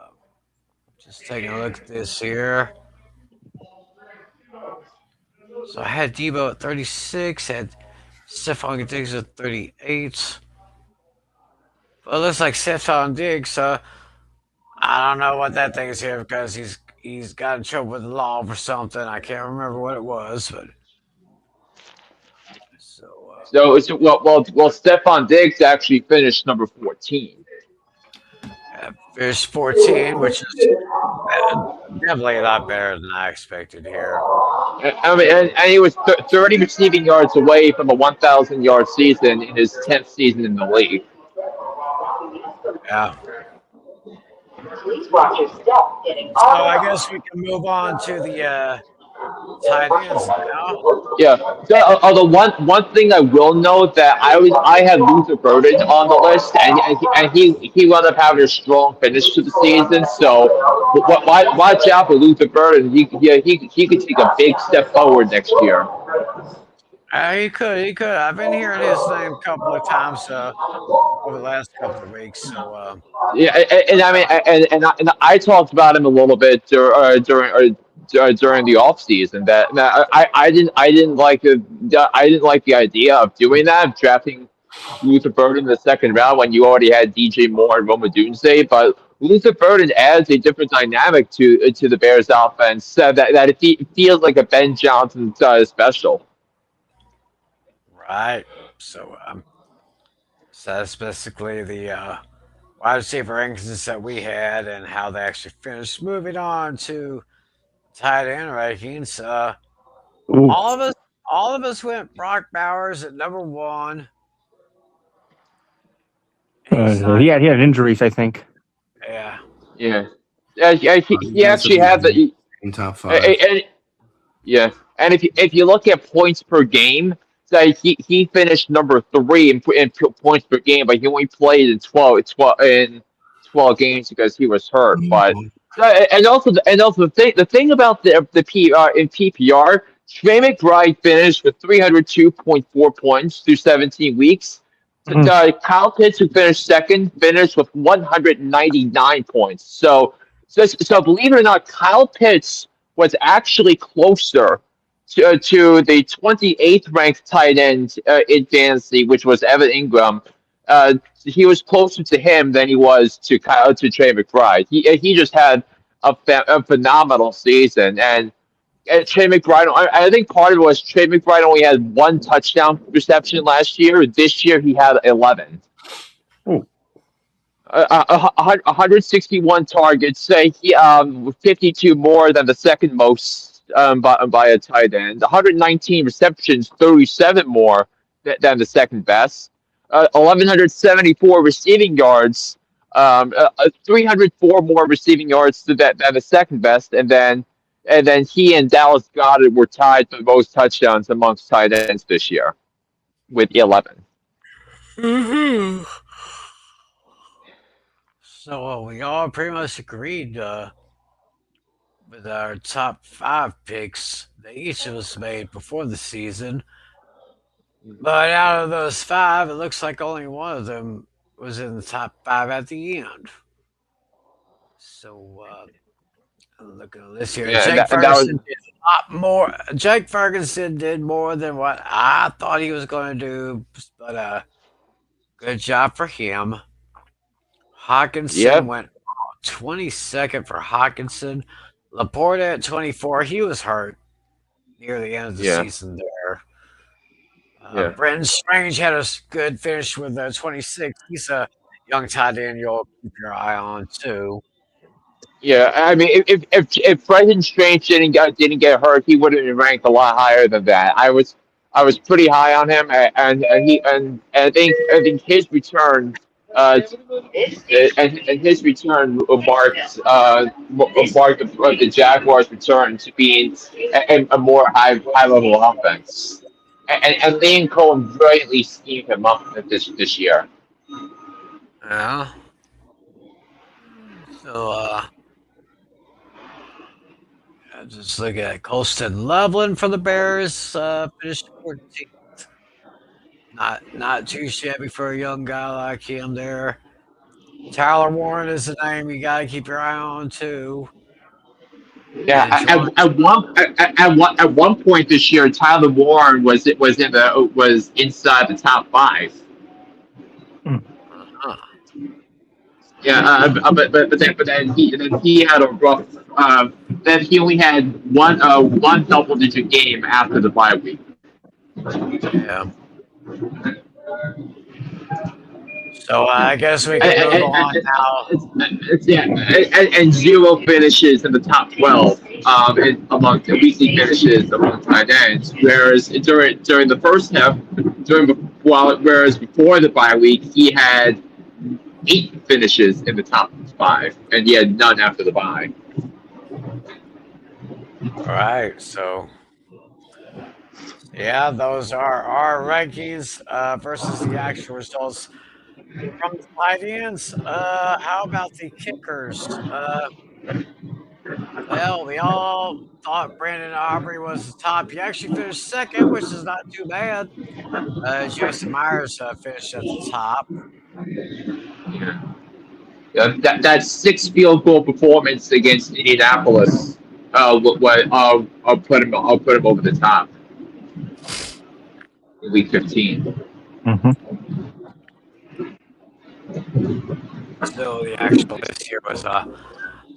just taking a look at this here. So I had Debo at 36, had Stephon Diggs at 38. Well, it looks like Stephon Diggs. I don't know what that thing is here because he's got in trouble with the law for something. I can't remember what it was, but so Well, Stephon Diggs actually finished number 14. there's 14, which is definitely a lot better than I expected here. I mean, and he was 30 receiving yards away from a 1,000 yard season in his 10th season in the league. Yeah. So I guess we can move on to the tight ends now. Yeah. So, although one thing I will note that I had Luther Burden on the list, and he wound up having a strong finish to the season. So watch out for Luther Burden. He could take a big step forward next year. He could. I've been hearing his name a couple of times over the last couple of weeks. So Yeah, and I mean, and I talked about him a little bit during the off season. That I didn't like the idea of doing that, drafting Luther Burden in the second round when you already had DJ Moore and Roma Dunze. But Luther Burden adds a different dynamic to the Bears offense, that it feels like a Ben Johnson special. right. So that's basically the wide receiver rankings that we had and how they actually finished. Moving on to tight end rankings. Ooh. All of us went Brock Bowers at number 1. He had injuries, I think. Yeah. Yeah, he actually had the in top 5. Yeah, and if you look at points per game, so he finished number 3 in points per game, but he only played in 12 games because he was hurt. But the thing about the PR in PPR, Trey McBride finished with 302.4 points through 17 weeks. Kyle Pitts, who finished second, finished with 199 points. So believe it or not, Kyle Pitts was actually closer to the 28th ranked tight end in fantasy, which was Evan Ingram. He was closer to him than he was to Trey McBride. He just had a phenomenal season, and Trey McBride. I think part of it was Trey McBride only had 1 touchdown reception last year. This year he had 11. Ooh. 161 targets, say 52 more than the second most by a tight end. 119 receptions, 37 more than the second best. 1,174 receiving yards, 304 more receiving yards than the second best, and then he and Dallas Goedert were tied for the most touchdowns amongst tight ends this year with 11. Mm-hmm. So we all pretty much agreed with our top 5 picks that each of us made before the season. But out of those 5, it looks like only one of them was in the top 5 at the end. So I'm looking at this here. Yeah, Jake Ferguson did a lot more. Jake Ferguson did more than what I thought he was going to do, but good job for him. Hawkinson went 22nd for Hawkinson. Laporta at 24. He was hurt near the end of the season there. Brenton Strange had a good finish with 26. He's a young tight end you'll keep your eye on too. Yeah, I mean, if Brenton Strange didn't get hurt, he would have been ranked a lot higher than that. I was pretty high on him, and I think his return. And his return marked the Jaguars' return to being a more high level offense. And Liam Cohen greatly schemed him up this year. Yeah. So just look at Colston Loveland for the Bears. Finished 14th. Not too shabby for a young guy like him there. Tyler Warren is the name you got to keep your eye on too. Yeah, And John, at one point this year, Tyler Warren was inside the top five. uh, Yeah, but then he had a rough. Then he only had one double digit game after the bye week. yeah. So I guess we can move And, on now. and zero finishes in the top 12 among the weekly finishes among tight ends. Whereas during the first half, whereas before the bye week, he had 8 finishes in the top 5, and he had none after the bye. All right, so yeah, those are our rankings versus the actual results from the tight ends. How about the kickers? Well, we all thought Brandon Aubrey was the top. He actually finished second, which is not too bad. Jason Myers finished at the top. That 6 field goal performance against Indianapolis, I'll put him over the top. In week 15. So the actual list here was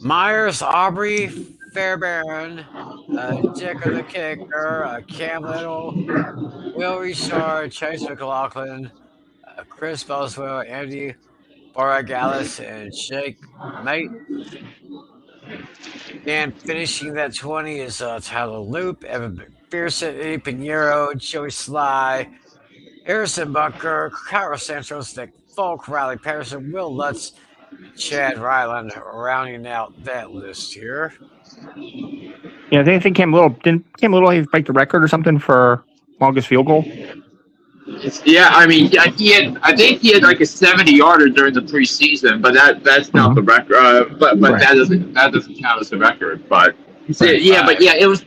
Myers, Aubrey, Fairbairn, Jacob the kicker, Cam Little, Will Richard, Chase McLaughlin, Chris Boswell, Andy Boragalis, and Jake Mate. And finishing that 20 is Tyler Loop, Evan McPherson, Eddie Pinheiro, Joey Sly, Harrison Bunker, Cairo Santos, Nick Folk, Riley Patterson, Will Lutz, Chad Ryland rounding out that list here. Yeah, I think Cam Little break the record or something for longest field goal. Yeah, I mean, I think he had like a 70-yarder during the preseason, but that's not the record. But right. that doesn't count as the record. But it was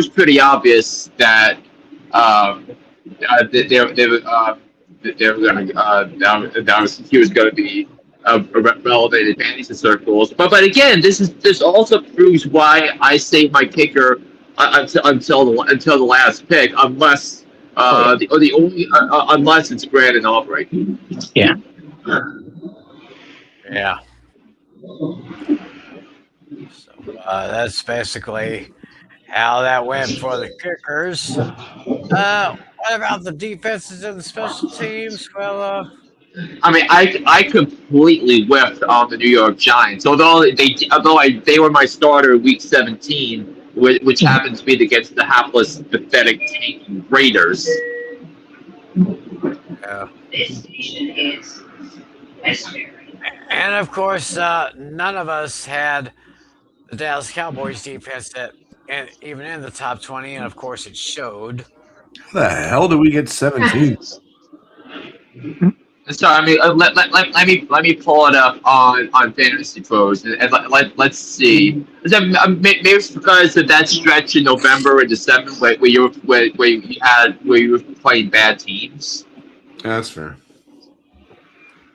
pretty obvious that he was going to be relevant in fantasy circles. But again, this also proves why I save my kicker until the last pick, unless. Unless it's Brandon Aubrey. Yeah. Yeah. So that's basically how that went for the kickers. What about the defenses and the special teams? Well, I mean, I completely whiffed on the New York Giants. Although they were my starter week 17. Which happens to be against the hapless, pathetic tanking Raiders. And of course, none of us had the Dallas Cowboys defense even in the top 20, and of course, it showed. How the hell did we get 17? So I mean, let me pull it up on Fantasy Pros and let's see. Maybe it's because of that stretch in November and December where you were playing bad teams. That's fair.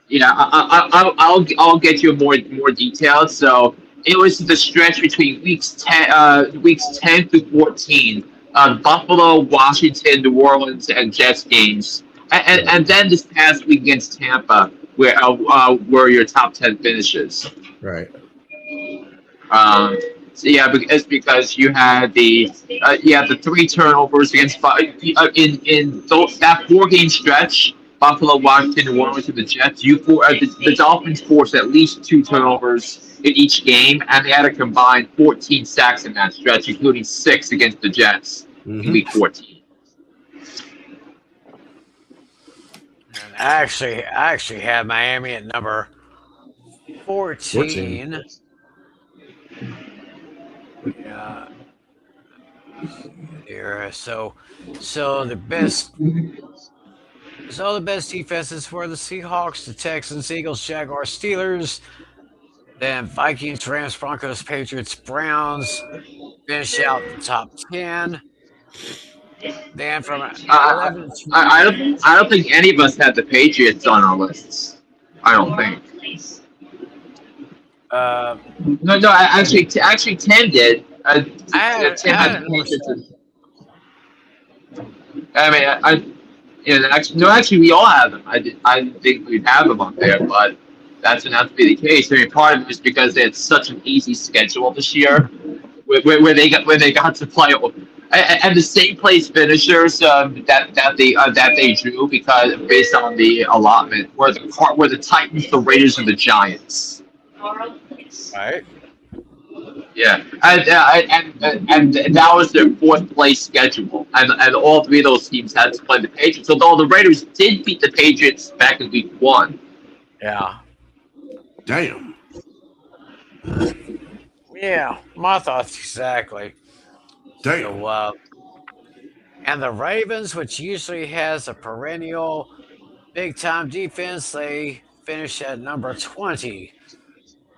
Yeah, I'll get you more details. So it was the stretch between weeks 10 through 14. Buffalo, Washington, New Orleans, and Jets games. And then this past week against Tampa, were your top 10 finishes. Right. So yeah, it's because you had the 3 turnovers against in that 4-game stretch. Buffalo, Washington, New Orleans, and the Jets. The Dolphins forced at least 2 turnovers in each game, and they had a combined 14 sacks in that stretch, including 6 against the Jets in week 14. I actually had Miami at number 14. Yeah. Here, so the best defenses were the Seahawks, the Texans, Eagles, Jaguars, Steelers, then Vikings, Rams, Broncos, Patriots, Browns finish out the top 10. Then from 11 to I don't think any of us had the Patriots on our lists. I don't think. No. Actually, Tim did. Tim has the Patriots. I mean, actually, we all have them. I didn't think we'd have them up there, but that turned out to be the case. I mean, part of it is because they had such an easy schedule this year, where they got to play, and the same place finishers that they drew because based on the allotment were the Titans, the Raiders, and the Giants. Right. Yeah, and that was their fourth place schedule, and all three of those teams had to play the Patriots. Although the Raiders did beat the Patriots back in Week 1. Yeah. Damn. Yeah, my thoughts exactly. Damn. So, and the Ravens, which usually has a perennial big-time defense, they finish at number 20,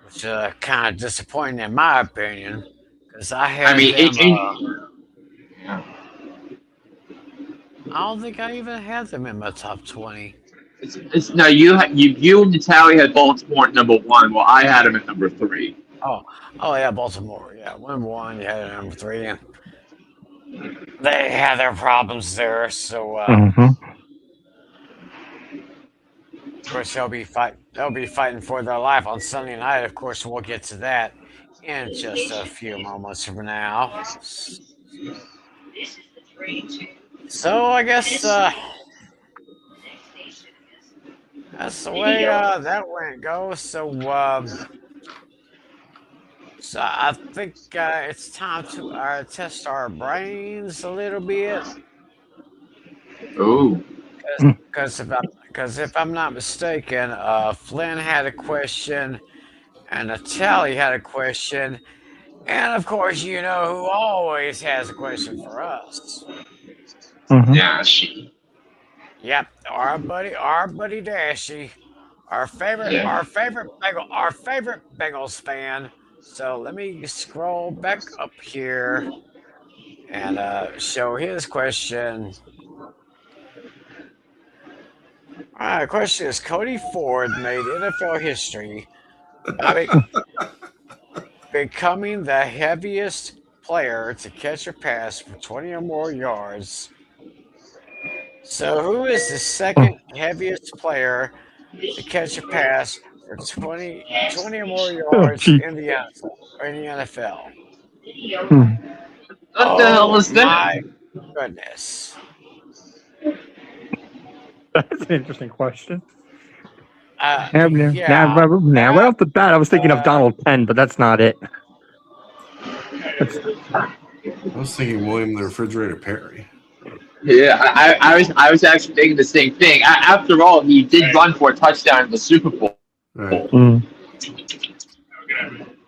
which is kind of disappointing in my opinion, because I had them. I don't think I even had them in my top 20. No, you and Natale had Baltimore at number 1, while I had them at number 3. Oh yeah, Baltimore. Yeah, 1-1. You had it at number 3, and they had their problems there. So, of course, they'll be fighting for their life on Sunday night. Of course, we'll get to that in just a few moments from now. So I guess that's the way that went goes. So I think it's time to test our brains a little bit. Ooh. Because if I'm not mistaken, Flynn had a question, and Natale had a question, and of course, you know who always has a question for us. Yeah, she. Yep, our buddy Dashy, our favorite Bengals fan. So let me scroll back up here and show his question. All right, the question is: Cody Ford made NFL history by becoming the heaviest player to catch a pass for 20 or more yards. So, who is the second heaviest player to catch a pass for 20 or more yards in the NFL? What the hell is that? My goodness. That's an interesting question. Yeah. Right off the bat, I was thinking of Donald Penn, but that's not it. I was thinking William the Refrigerator Perry. Yeah, I was actually thinking the same thing. After all, he did run for a touchdown in the Super Bowl. Right.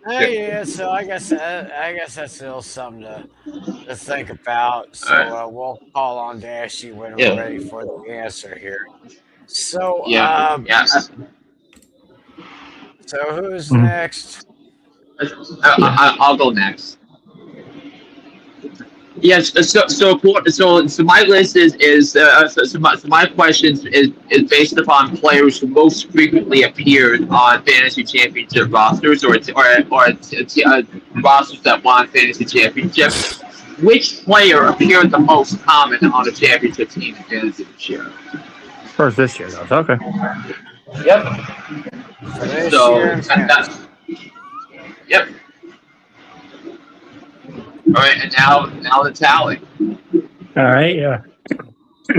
Yeah, so I guess that's still something to think about. So we'll call on Dashy when we're ready for the answer here. So So who's next? I'll go next. Yes. So my list is my questions is based upon players who most frequently appeared on fantasy championship rosters or rosters that won fantasy championships. Which player appeared the most common on a championship team in fantasy this year? First this year, though. Okay. Yep. Yep. All right, and now the tally. All right, yeah.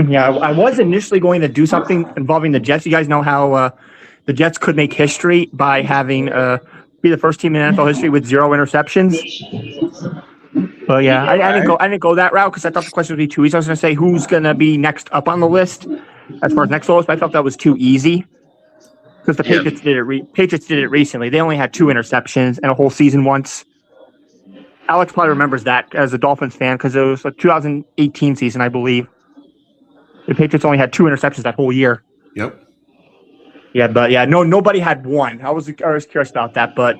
Yeah, I was initially going to do something involving the Jets. You guys know how the Jets could make history by having be the first team in NFL history with 0 interceptions. But yeah, I didn't go that route because I thought the question would be too easy. I was going to say who's going to be next up on the list as far as next lowest, but I thought that was too easy because the Patriots did it. Patriots did it recently. They only had 2 interceptions in a whole season once. Alex probably remembers that as a Dolphins fan because it was a 2018 season, I believe. The Patriots only had 2 interceptions that whole year. Yep. Yeah, but yeah, nobody had 1. I was curious about that, but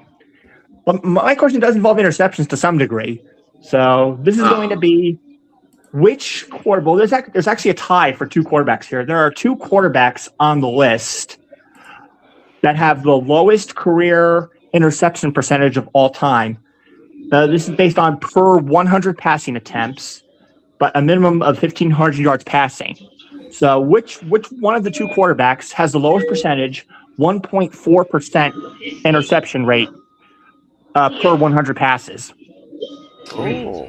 my question does involve interceptions to some degree. So this is going to be which quarterback. Well, there's actually a tie for 2 quarterbacks here. There are 2 quarterbacks on the list that have the lowest career interception percentage of all time. This is based on per 100 passing attempts, but a minimum of 1,500 yards passing. So which one of the two quarterbacks has the lowest percentage, 1.4% interception rate per 100 passes? Oh.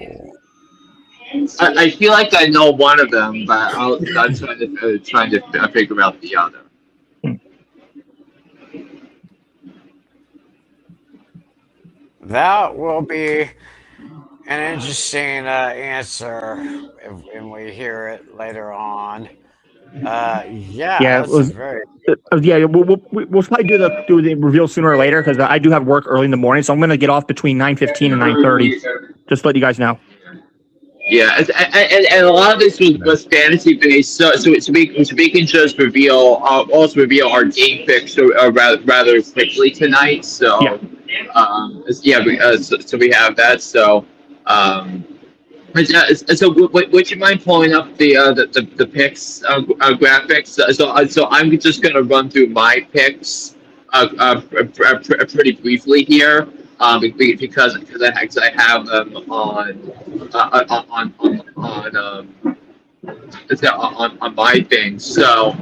I feel like I know one of them, but I'm trying to figure out the other. That will be an interesting answer when we hear it later on. Yeah, That's a very we'll probably do the reveal sooner or later because I do have work early in the morning, so I'm going to get off between 9:15 and 9:30. Just to let you guys know. Yeah, and a lot of this was fantasy based, so we can just reveal our game picks rather quickly tonight. So so we have that. So would you mind pulling up the picks graphics? So I'm just gonna run through my picks pretty briefly here. Because I have them on my thing. So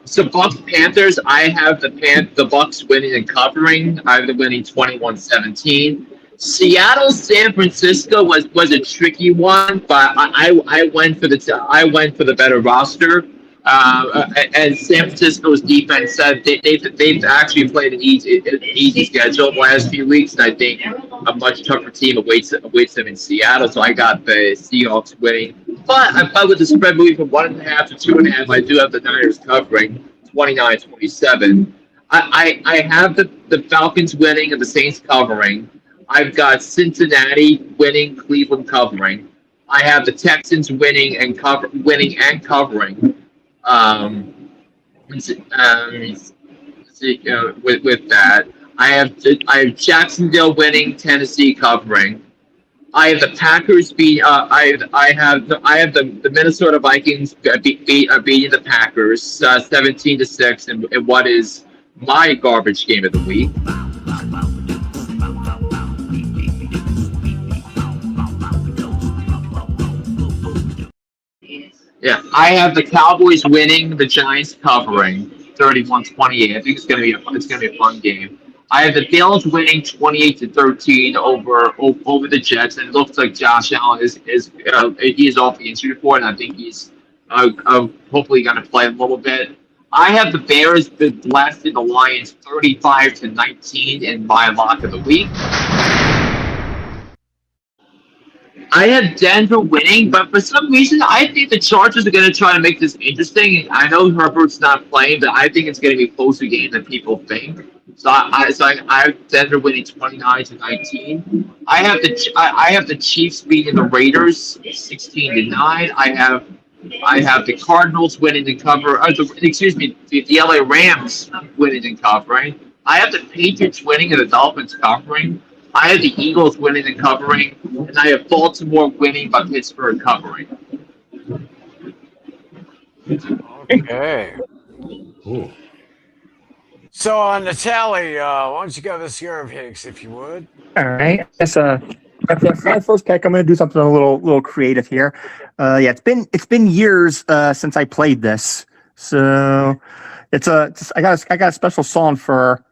so Bucks Panthers. I have the Bucks winning and covering. I have them winning 21-17. Seattle San Francisco was a tricky one, but I went for the better roster. And San Francisco's defense said they've actually played an easy schedule the last few weeks, and I think a much tougher team awaits them in Seattle. So I got the Seahawks winning, but with the spread moving from 1.5 to 2.5, I do have the Niners covering 29-27. I have the Falcons winning and the Saints covering. I've got Cincinnati winning, Cleveland covering. I have the Texans winning and covering. With that, I have Jacksonville winning, Tennessee covering. I have the Packers beat. I have the Minnesota Vikings beating the Packers 17-6 in what is my garbage game of the week. Yeah, I have the Cowboys winning, the Giants covering 31-28. I think it's gonna be a fun game. I have the Bills winning 28-13 over the Jets, and it looks like Josh Allen is off the injury report, and I think he's hopefully going to play a little bit. I have the Bears blasting the Lions 35-19 in my lock of the week. I have Denver winning, but for some reason, I think the Chargers are going to try to make this interesting. I know Herbert's not playing, but I think it's going to be a closer game than people think. So I have Denver winning 29-19. I have the Chiefs beating the Raiders 16-9. I have the Cardinals winning the cover. The LA Rams winning and covering. I have the Patriots winning and the Dolphins covering. I have the Eagles winning and covering, and I have Baltimore winning by Pittsburgh covering. okay. Ooh. So on Natale, why don't you go this year of Hicks, if you would? All right. That's for my first pick. I'm going to do something a little creative here. It's been years since I played this, so I got a special song for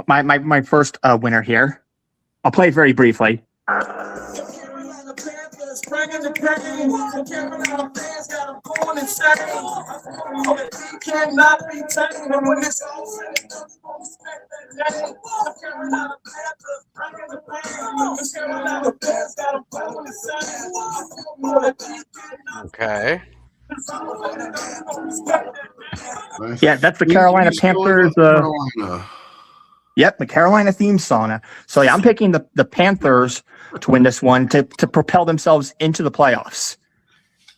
my first winner here. I'll play it very briefly. Okay. Yeah, that's the Carolina Panthers. Carolina. Yep, the Carolina theme song. So yeah, I'm picking the Panthers to win this one to propel themselves into the playoffs.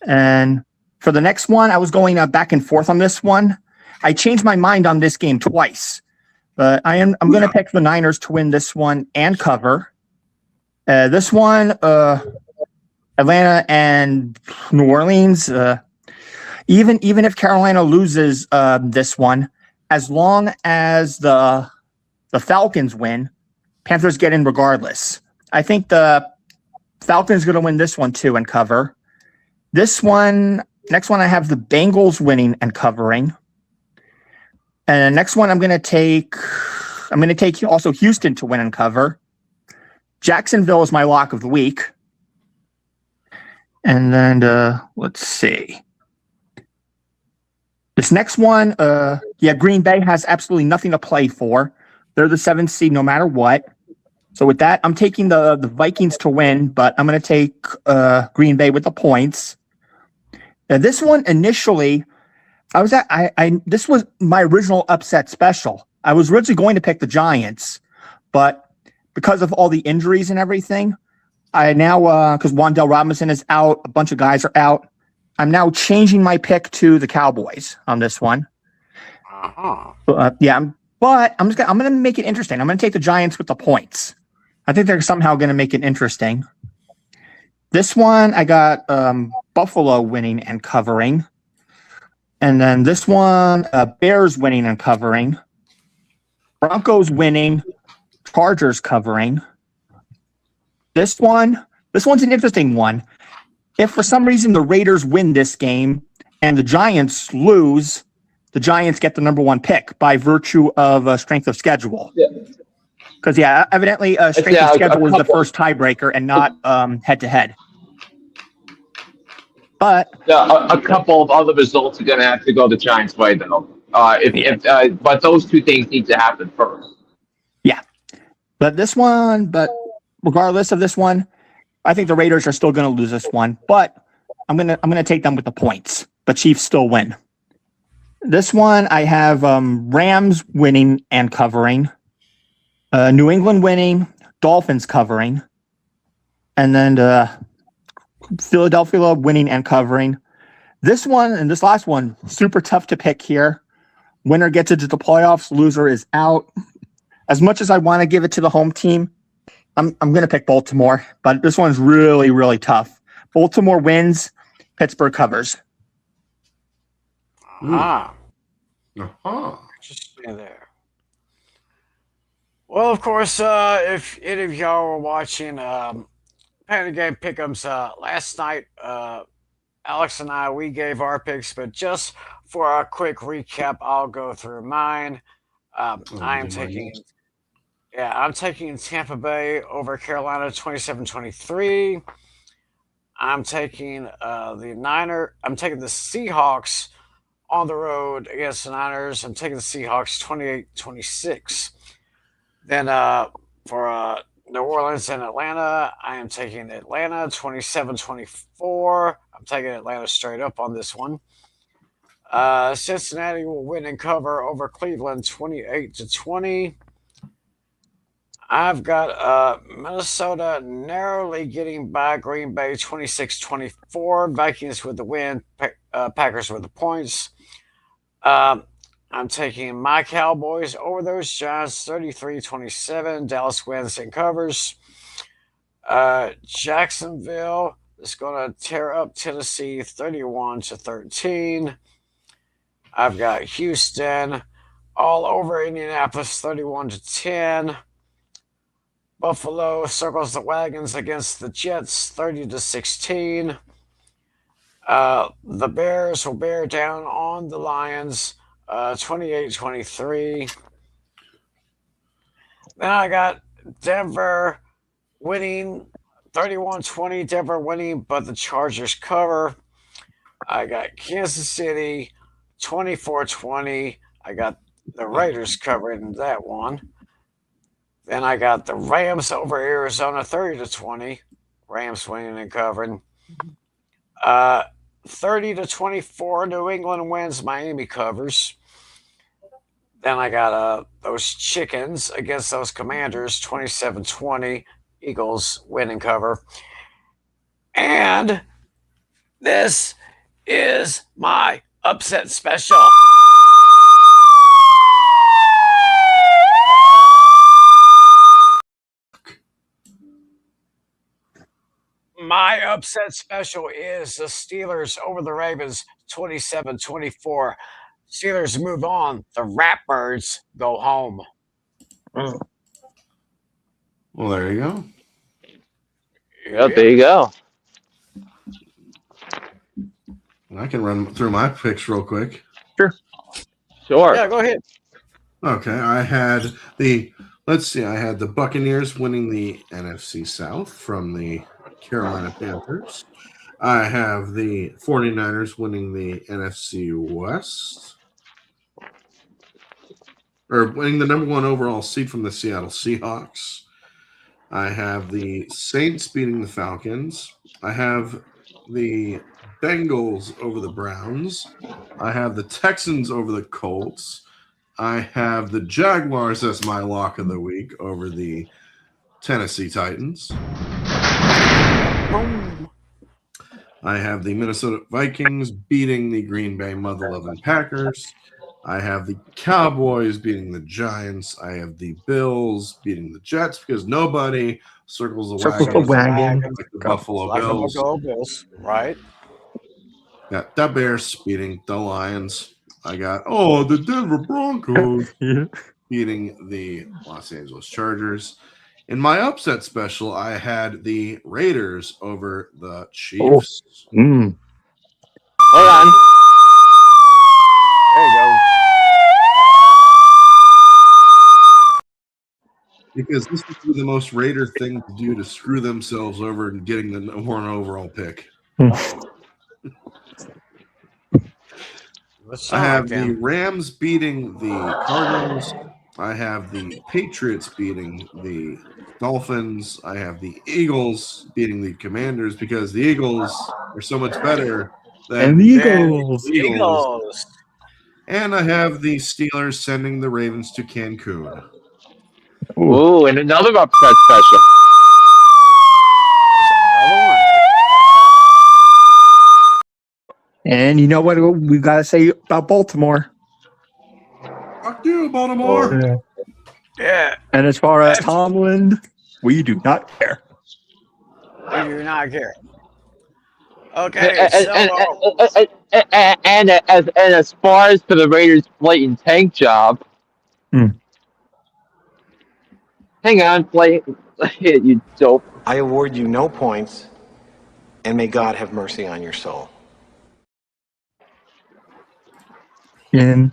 And for the next one, I was going back and forth on this one. I changed my mind on this game twice, but I'm going to pick the Niners to win this one and cover. This one, Atlanta and New Orleans. Even if Carolina loses this one, as long as the the Falcons win, Panthers get in regardless. I think the Falcons going to win this one too and cover. Next one, I have the Bengals winning and covering. And the next one, I'm going to take also Houston to win and cover. Jacksonville is my lock of the week. And then let's see. This next one, Green Bay has absolutely nothing to play for. They're the 7th seed no matter what. So with that, I'm taking the Vikings to win, but I'm going to take Green Bay with the points. Now, this one initially, this was my original upset special. I was originally going to pick the Giants, but because of all the injuries and everything, I now, because Wan'Dale Robinson is out, a bunch of guys are out, I'm now changing my pick to the Cowboys on this one. But I'm going to make it interesting. I'm going to take the Giants with the points. I think they're somehow going to make it interesting. This one, I got Buffalo winning and covering. And then this one, Bears winning and covering. Broncos winning, Chargers covering. This one's an interesting one. If for some reason the Raiders win this game and the Giants lose, the Giants get the number 1 pick by virtue of strength of schedule. Because, evidently strength of schedule is the first tiebreaker and not head-to-head. But a couple of other results are going to have to go the Giants' way, though. But those two things need to happen first. Yeah. But regardless of this one, I think the Raiders are still going to lose this one, but I'm gonna take them with the points. The Chiefs still win. This one I have Rams winning and covering, New England winning, Dolphins covering, and then Philadelphia winning and covering. This one and this last one super tough to pick here. Winner gets into the playoffs, loser is out. As much as I want to give it to the home team, I'm going to pick Baltimore, but this one's really, really tough. Baltimore wins, Pittsburgh covers. Interesting there. Well, of course, if any of y'all were watching Panic Game Pick'ems last night, Alex and we gave our picks, but just for a quick recap, I'll go through mine. I'm taking Tampa Bay over Carolina 27-23. I'm taking I'm taking the Seahawks on the road against the Niners. I'm taking the Seahawks 28-26. Then for New Orleans and Atlanta, I am taking Atlanta 27-24. I'm taking Atlanta straight up on this one. Cincinnati will win and cover over Cleveland 28-20. I've got Minnesota narrowly getting by Green Bay 26-24. Vikings with the win, Packers with the points. I'm taking my Cowboys over those Giants 33-27. Dallas wins and covers. Jacksonville is going to tear up Tennessee 31-13. I've got Houston all over Indianapolis 31-10. Buffalo circles the wagons against the Jets 30-16. The Bears will bear down on the Lions 28-23. Then I got Denver winning 31-20. Denver winning, but the Chargers cover. I got Kansas City 24-20. I got the Raiders covering that one. Then I got the Rams over Arizona 30-20. Rams winning and covering. 30-24. New England wins. Miami covers. Then I got those Chickens against those Commanders 27-20. Eagles win and cover. And this is my upset special. My upset special is the Steelers over the Ravens 27-24. Steelers move on. The Ratbirds go home. Well, there you go. Yeah, there you go. I can run through my picks real quick. Sure. Yeah, go ahead. Okay, I had the Buccaneers winning the NFC South from the Carolina Panthers. I have the 49ers winning the NFC West, or winning the number 1 overall seed from the Seattle Seahawks. I have the Saints beating the Falcons. I have the Bengals over the Browns. I have the Texans over the Colts. I have the Jaguars as my lock of the week over the Tennessee Titans. I have the Minnesota Vikings beating the Green Bay Mother-Loving Packers. I have the Cowboys beating the Giants. I have the Bills beating the Jets because nobody circles the wagon like the Buffalo Bills. Buffalo Bills, right? Got the Bears beating the Lions. I got the Denver Broncos beating the Los Angeles Chargers. In my upset special, I had the Raiders over the Chiefs. Hold on. There you go. Because this would be the most Raider thing to do to screw themselves over and getting the number 1 overall pick. I have the Rams beating the Cardinals. I have the Patriots beating the Dolphins. I have the Eagles beating the Commanders because the Eagles are so much better than the Eagles. And I have the Steelers sending the Ravens to Cancun. Ooh, and another upset special. And you know what we got to say about Baltimore? Fuck you, Baltimore. Yeah. And as far as Tomlin, we do not care. We do not care. Okay, and as far as for the Raiders' blatant tank job, hang on, you dope. I award you no points, and may God have mercy on your soul. And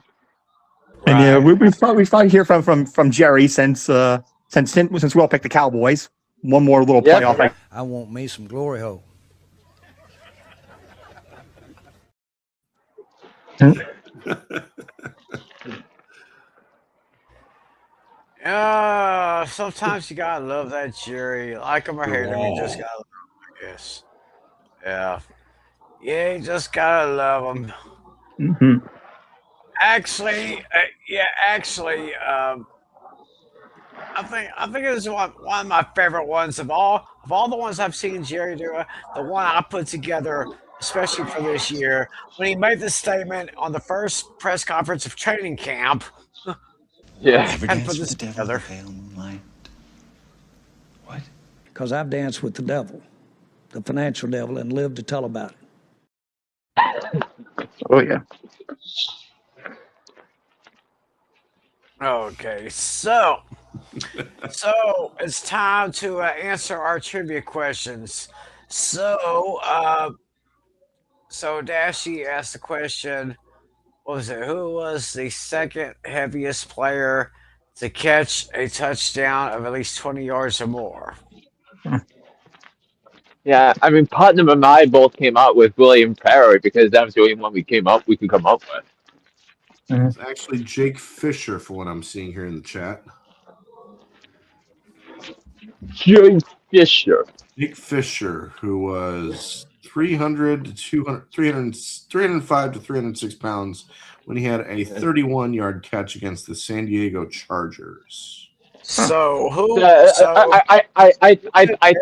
we thought hear from Jerry since we all picked the Cowboys. One more little playoff. I want me some glory hole. Sometimes you gotta love that Jerry. Like him or hate him, you just gotta love him, I guess. Yeah. Yeah, you just gotta love him. Mm-hmm. Actually, I think it's one of my favorite ones of all the ones I've seen Jerry do. The one I put together, especially for this year, when he made the statement on the first press conference of training camp. Yeah, and put this together. What? Because I've danced with the devil, the financial devil, and lived to tell about it. Oh yeah. Okay, so it's time to answer our trivia questions. So Dashy asked the question, what was it? Who was the second heaviest player to catch a touchdown of at least 20 yards or more? Yeah, I mean Putnam and I both came out with William Perry because that was the only one we could come up with. It's actually Jake Fisher, for what I'm seeing here in the chat. Jake Fisher. Jake Fisher, who was 305 to 306 pounds when he had a 31-yard catch against the San Diego Chargers. So who? I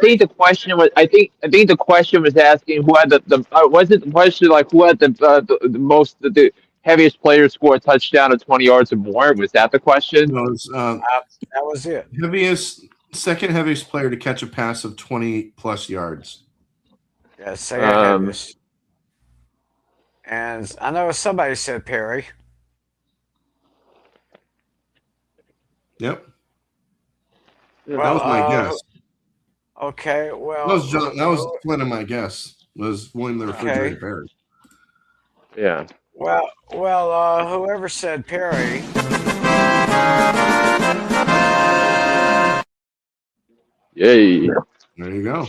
think the question was. I think the question was asking who had the wasn't the question like who had the heaviest player score a touchdown of 20 yards or more? Was that the question? No, that was it. Second heaviest player to catch a pass of 20 plus yards. Yeah, second heaviest. And I know somebody said Perry. Yep. That was my guess. Okay, well, That was Flynn and my guess. Was William the Refrigerator Perry. Yeah. well, whoever said Perry. Yay. There you go.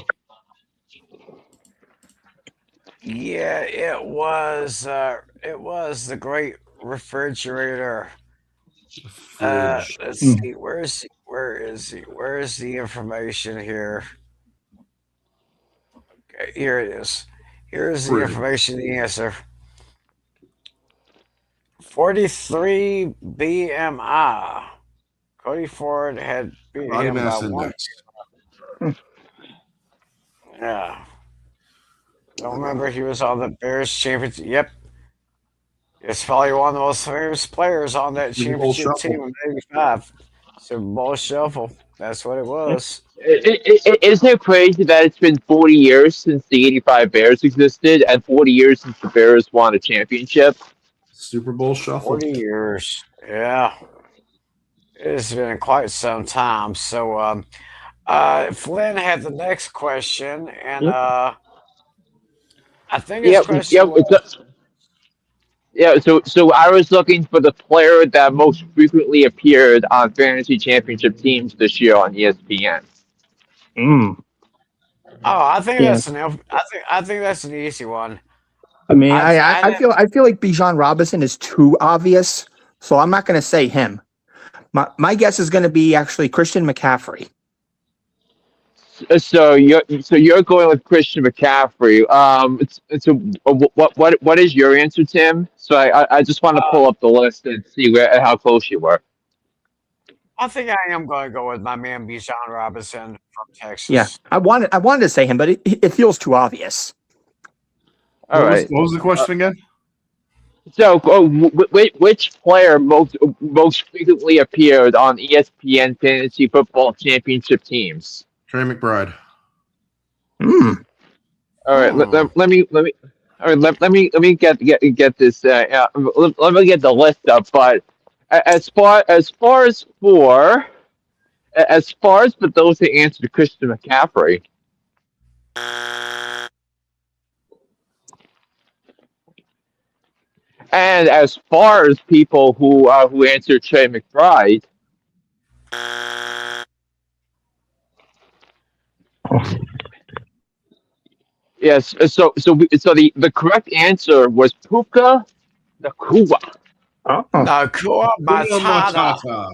Yeah, it was the great refrigerator. Fridge. Let's see, where is he? Where is the information here? Okay, here it is. Here is the Fridge. information, the answer. 43 BMI. Cody Ford had beat Body him by mass one. index. Yeah. Don't remember he was on the Bears championship. Yep. It's probably one of the most famous players on that Super Bowl championship team Shuffle. in '85. Super Bowl Shuffle. That's what it was. Isn't it crazy that it's been 40 years since the '85 Bears existed and 40 years since the Bears won a championship? Super Bowl Shuffle. 40 years. Yeah. It's been quite some time. So, Flynn had the next question, and I think his question was. So I was looking for the player that most frequently appeared on fantasy championship teams this year on ESPN. Oh, I think Yeah. I think that's an easy one. I mean, I feel like Bijan Robinson is too obvious, so I'm not going to say him. My guess is going to be actually Christian McCaffrey. So you're going with Christian McCaffrey. So what is your answer, Tim? So I just want to pull up the list and see how close you were. I think I am going to go with my man Bijan Robinson from Texas. Yeah, I wanted to say him, but it feels too obvious. All right. What was the question again? So, which player most frequently appeared on ESPN fantasy football championship teams? Trey McBride. All right, let me. All right, let me get this. Let me get the list up. But as far as for those who answered Christian McCaffrey. And as far as people who answered Trey McBride, yes. So the correct answer was Puka Nacua. Nakua Matata. Matata.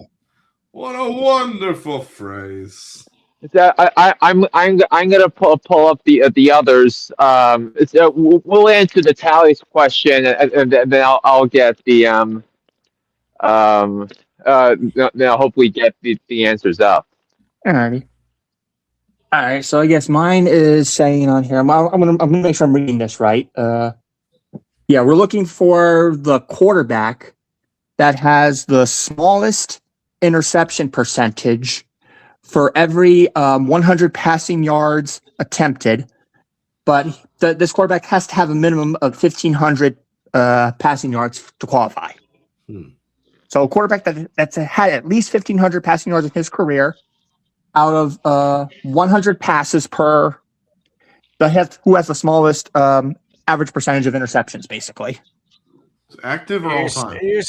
What a wonderful phrase. I'm gonna pull up the others. We'll answer the tallies question, and then I'll get the then I'll hopefully get the answers up. Alrighty. All right. So I guess mine is saying on here. I'm gonna make sure I'm reading this right. Yeah, we're looking for the quarterback that has the smallest interception percentage for every 100 passing yards attempted, but this quarterback has to have a minimum of 1,500 passing yards to qualify. So a quarterback that's had at least 1,500 passing yards in his career out of 100 passes per, who has the smallest average percentage of interceptions, basically. Active or all time? You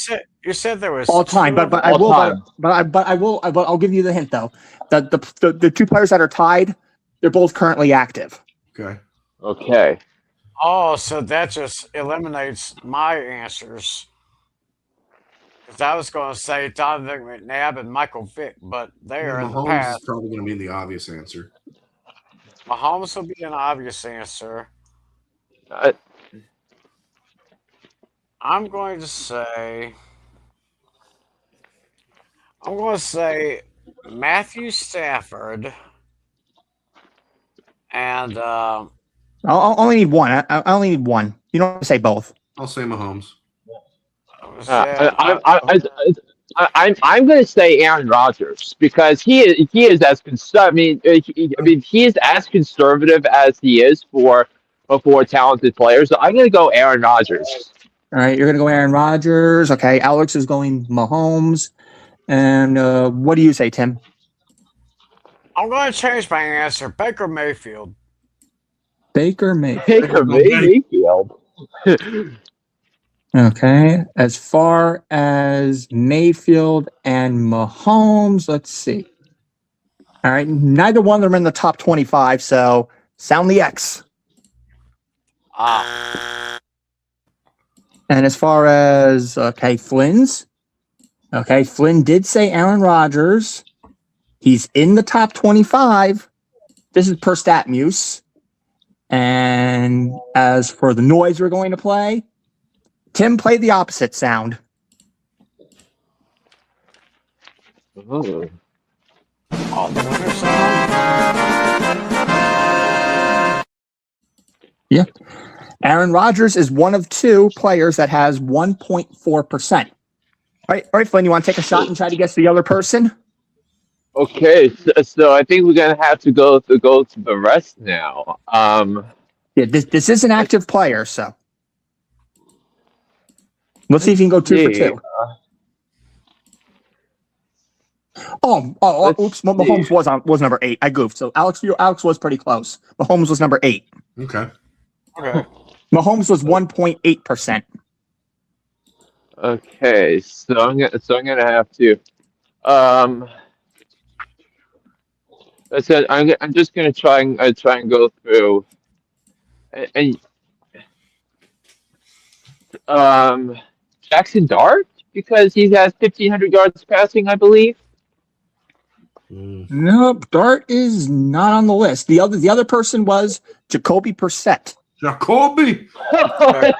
said there was all time, but I'll give you the hint though. The two players that are tied, they're both currently active. Okay. Oh, so that just eliminates my answers. Because I was going to say Donovan McNabb and Michael Vick, but they are in the Mahomes past. is probably going to be the obvious answer. Mahomes will be an obvious answer. I'm going to say Matthew Stafford, and I'll only need one. I only need one. You don't have to say both. I'll say Mahomes. I'm going to say Aaron Rodgers because he is as he is as conservative as he is for talented players. So I'm going to go Aaron Rodgers. All right, you're going to go Aaron Rodgers. Okay, Alex is going Mahomes. And what do you say, Tim? I'm going to change my answer. Baker Mayfield. Baker Mayfield. Baker Mayfield. Okay. As far as Mayfield and Mahomes, let's see. All right. Neither one of them are in the top 25, so sound the X. Ah. And as far as, Flynn's. Okay, Flynn did say Aaron Rodgers. He's in the top 25. This is per StatMuse. And as for the noise we're going to play, Tim played the opposite sound. Oh. Oh, the winner song? Yeah. Aaron Rodgers is one of two players that has 1.4%. All right, Flynn, you want to take a shot and try to guess the other person? Okay, so I think we're gonna have to go to the rest now. Yeah, this is an active player, so let's see if you can go 2 for 2. Oops! Mahomes was number 8. I goofed. So Alex was pretty close. Mahomes was number 8. Okay. Mahomes was 1.8%. Okay, so I'm gonna have to. I said I'm just gonna try and go through, and Jackson Dart, because he has 1,500 yards passing, I believe. Nope, Dart is not on the list. The other person was Jacoby Brissett. Jacoby Brissett.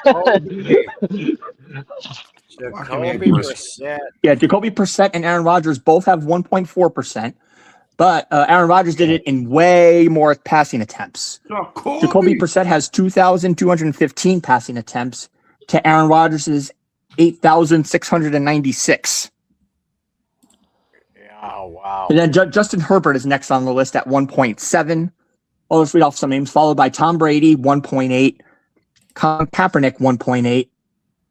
Yeah, Jacoby Brissett and Aaron Rodgers both have 1.4%, but Aaron Rodgers did it in way more passing attempts. Jacoby Brissett has 2,215 passing attempts to Aaron Rodgers' 8,696. Oh, wow. And then Justin Herbert is next on the list at 1.7. I'll just read off some names, followed by Tom Brady, 1.8, Colin Kaepernick, 1.8,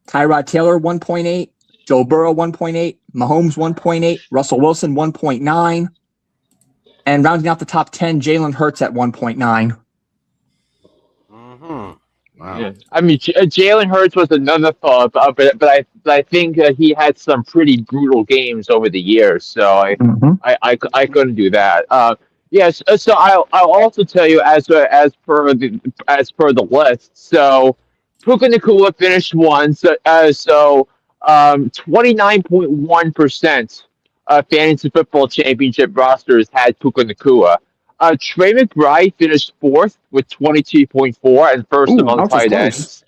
Tyrod Taylor, 1.8, Joe Burrow, 1.8, Mahomes, 1.8, Russell Wilson, 1.9, and rounding out the top 10, Jalen Hurts at 1.9. Mm-hmm. Wow. Yeah. I mean, Jalen Hurts was another thought, but I think he had some pretty brutal games over the years, so I couldn't do that. Yes, so I'll also tell you as per the list. So Puka Nacua finished one. So 29.1% fantasy football championship rosters had Puka Nacua. Trey McBride finished 4th with 22.4 and first among tight ends.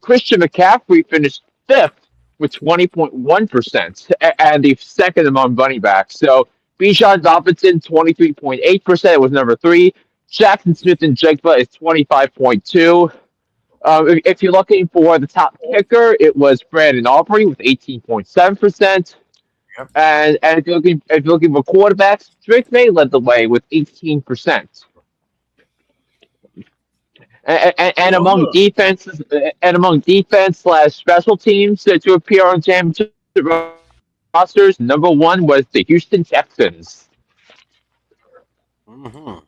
Christian McCaffrey finished 5th with 20.1% and the second among running backs. So Bijan Robinson, 23.8%, was number 3. Jackson Smith and Jigba is 25.2. If you're looking for the top kicker, it was Brandon Aubrey with 18.7%. Yep. And if you're looking for quarterbacks, Drake May led the way with 18%. And among defense / special teams to appear on championship rosters, number 1 was the Houston Texans. Mm-hmm.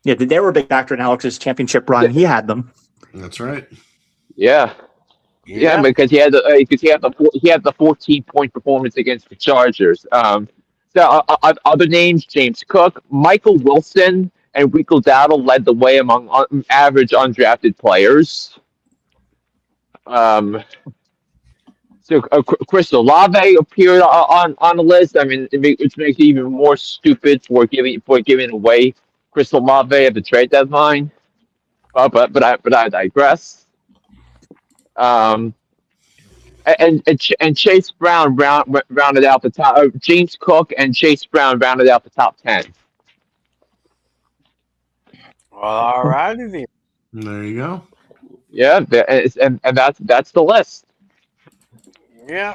Yeah, they were a big factor in Alex's championship run. He had them. That's right. Yeah, because he had the 14-point performance against the Chargers. Other names: James Cook, Michael Wilson, and Rico Dowdle led the way among average undrafted players. So Chris Olave appeared on the list. I mean, which makes it even more stupid for giving away Chris Olave at the trade deadline. But I digress. And Chase Brown rounded out the top. James Cook and Chase Brown rounded out the top 10. Well, all righty. There you go. Yeah, and that's the list. Yeah.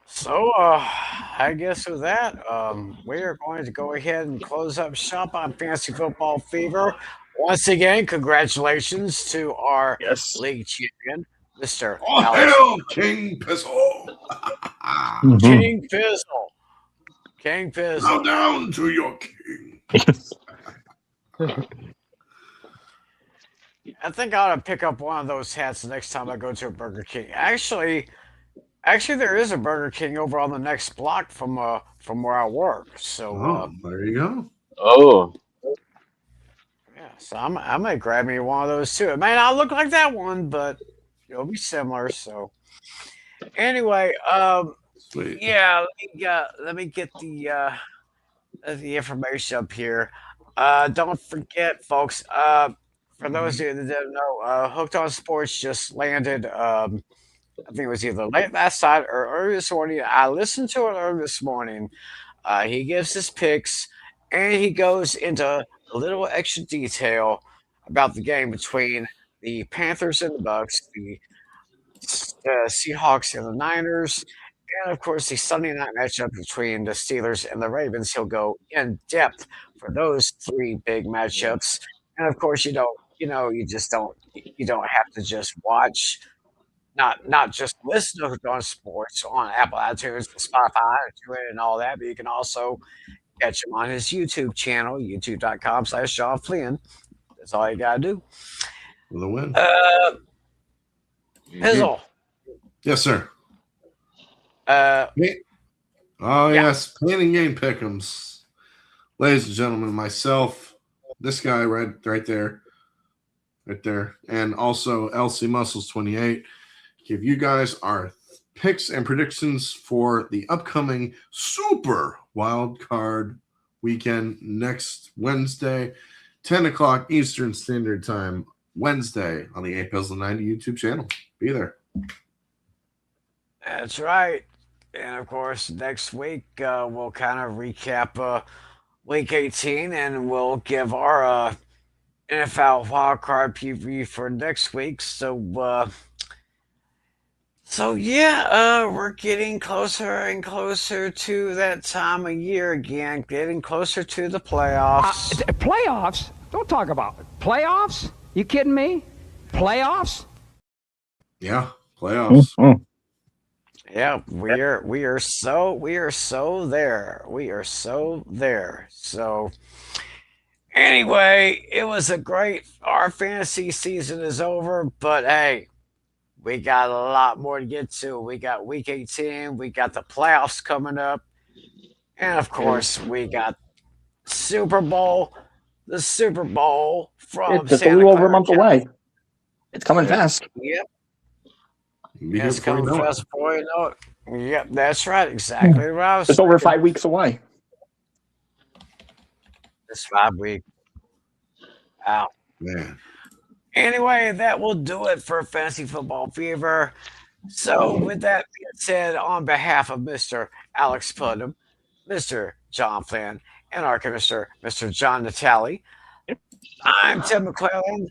So, I guess with that, we are going to go ahead and close up shop on Fantasy Football Fever. Once again, congratulations to our league champion, Mr. Oh, Alex. hail King Pistol! King Fizzle. King Bow Fizzle. down to your king. I think I ought to pick up one of those hats the next time I go to a Burger King. Actually, there is a Burger King over on the next block from where I work. So There you go. Oh, yeah, so I may grab me one of those too. It may not look like that one, but it'll be similar. So anyway, Sweet. yeah, let me get the information up here. Don't forget, folks. For those of you that didn't know, Hooked on Sports just landed. I think it was either late last night or early this morning. I listened to it early this morning. He gives his picks, and he goes into a little extra detail about the game between the Panthers and the Bucks, the Seahawks and the Niners, and of course the Sunday night matchup between the Steelers and the Ravens. He'll go in depth for those three big matchups, and of course you don't have to just watch, not just listen to Hooked on Sports on Apple iTunes and Spotify and Twitter and all that, but you can also catch him on his YouTube channel, youtube.com/John Flynn. That's all you gotta do. For the win. Pizzle. Yes, sir. Yeah. Yes. Planning game pick'ems. Ladies and gentlemen, myself, this guy right there, and also LC Muscles 28 give you guys our picks and predictions for the upcoming Super Wild Card weekend next Wednesday, 10 o'clock Eastern Standard Time, Wednesday on the 8 Puzzle 90 YouTube channel. Be there. That's right. And of course, next week we'll kind of recap Week 18, and we'll give our NFL wildcard preview for next week. So yeah, we're getting closer and closer to that time of year again, getting closer to the playoffs. Playoffs? Don't talk about it. Playoffs? You kidding me? Playoffs? Yeah, playoffs. Yeah, we are so there. We are so there. So anyway, it was our fantasy season is over, but hey, we got a lot more to get to. We got Week 18, we got the playoffs coming up, and of course, we got Super Bowl, the Super Bowl from It's just a Santa little over a Clara month County. away. It's coming fast. Yep, Be here it's before you coming know it. fast before you know it. Yep, that's right. Exactly what I was It's over thinking. 5 weeks away. It's 5 weeks out. Man. Anyway, that will do it for Fantasy Football Fever. So, with that being said, on behalf of Mr. Alex Putnam, Mr. John Flynn, and our commissioner, Mr. John Natale, I'm Tim McClelland.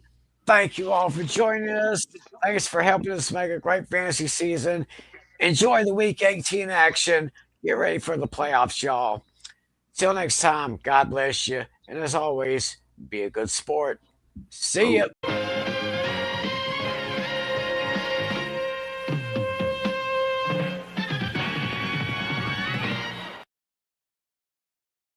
Thank you all for joining us. Thanks for helping us make a great fantasy season. Enjoy the Week 18 action. Get ready for the playoffs, y'all. Till next time, God bless you. And as always, be a good sport. See ya.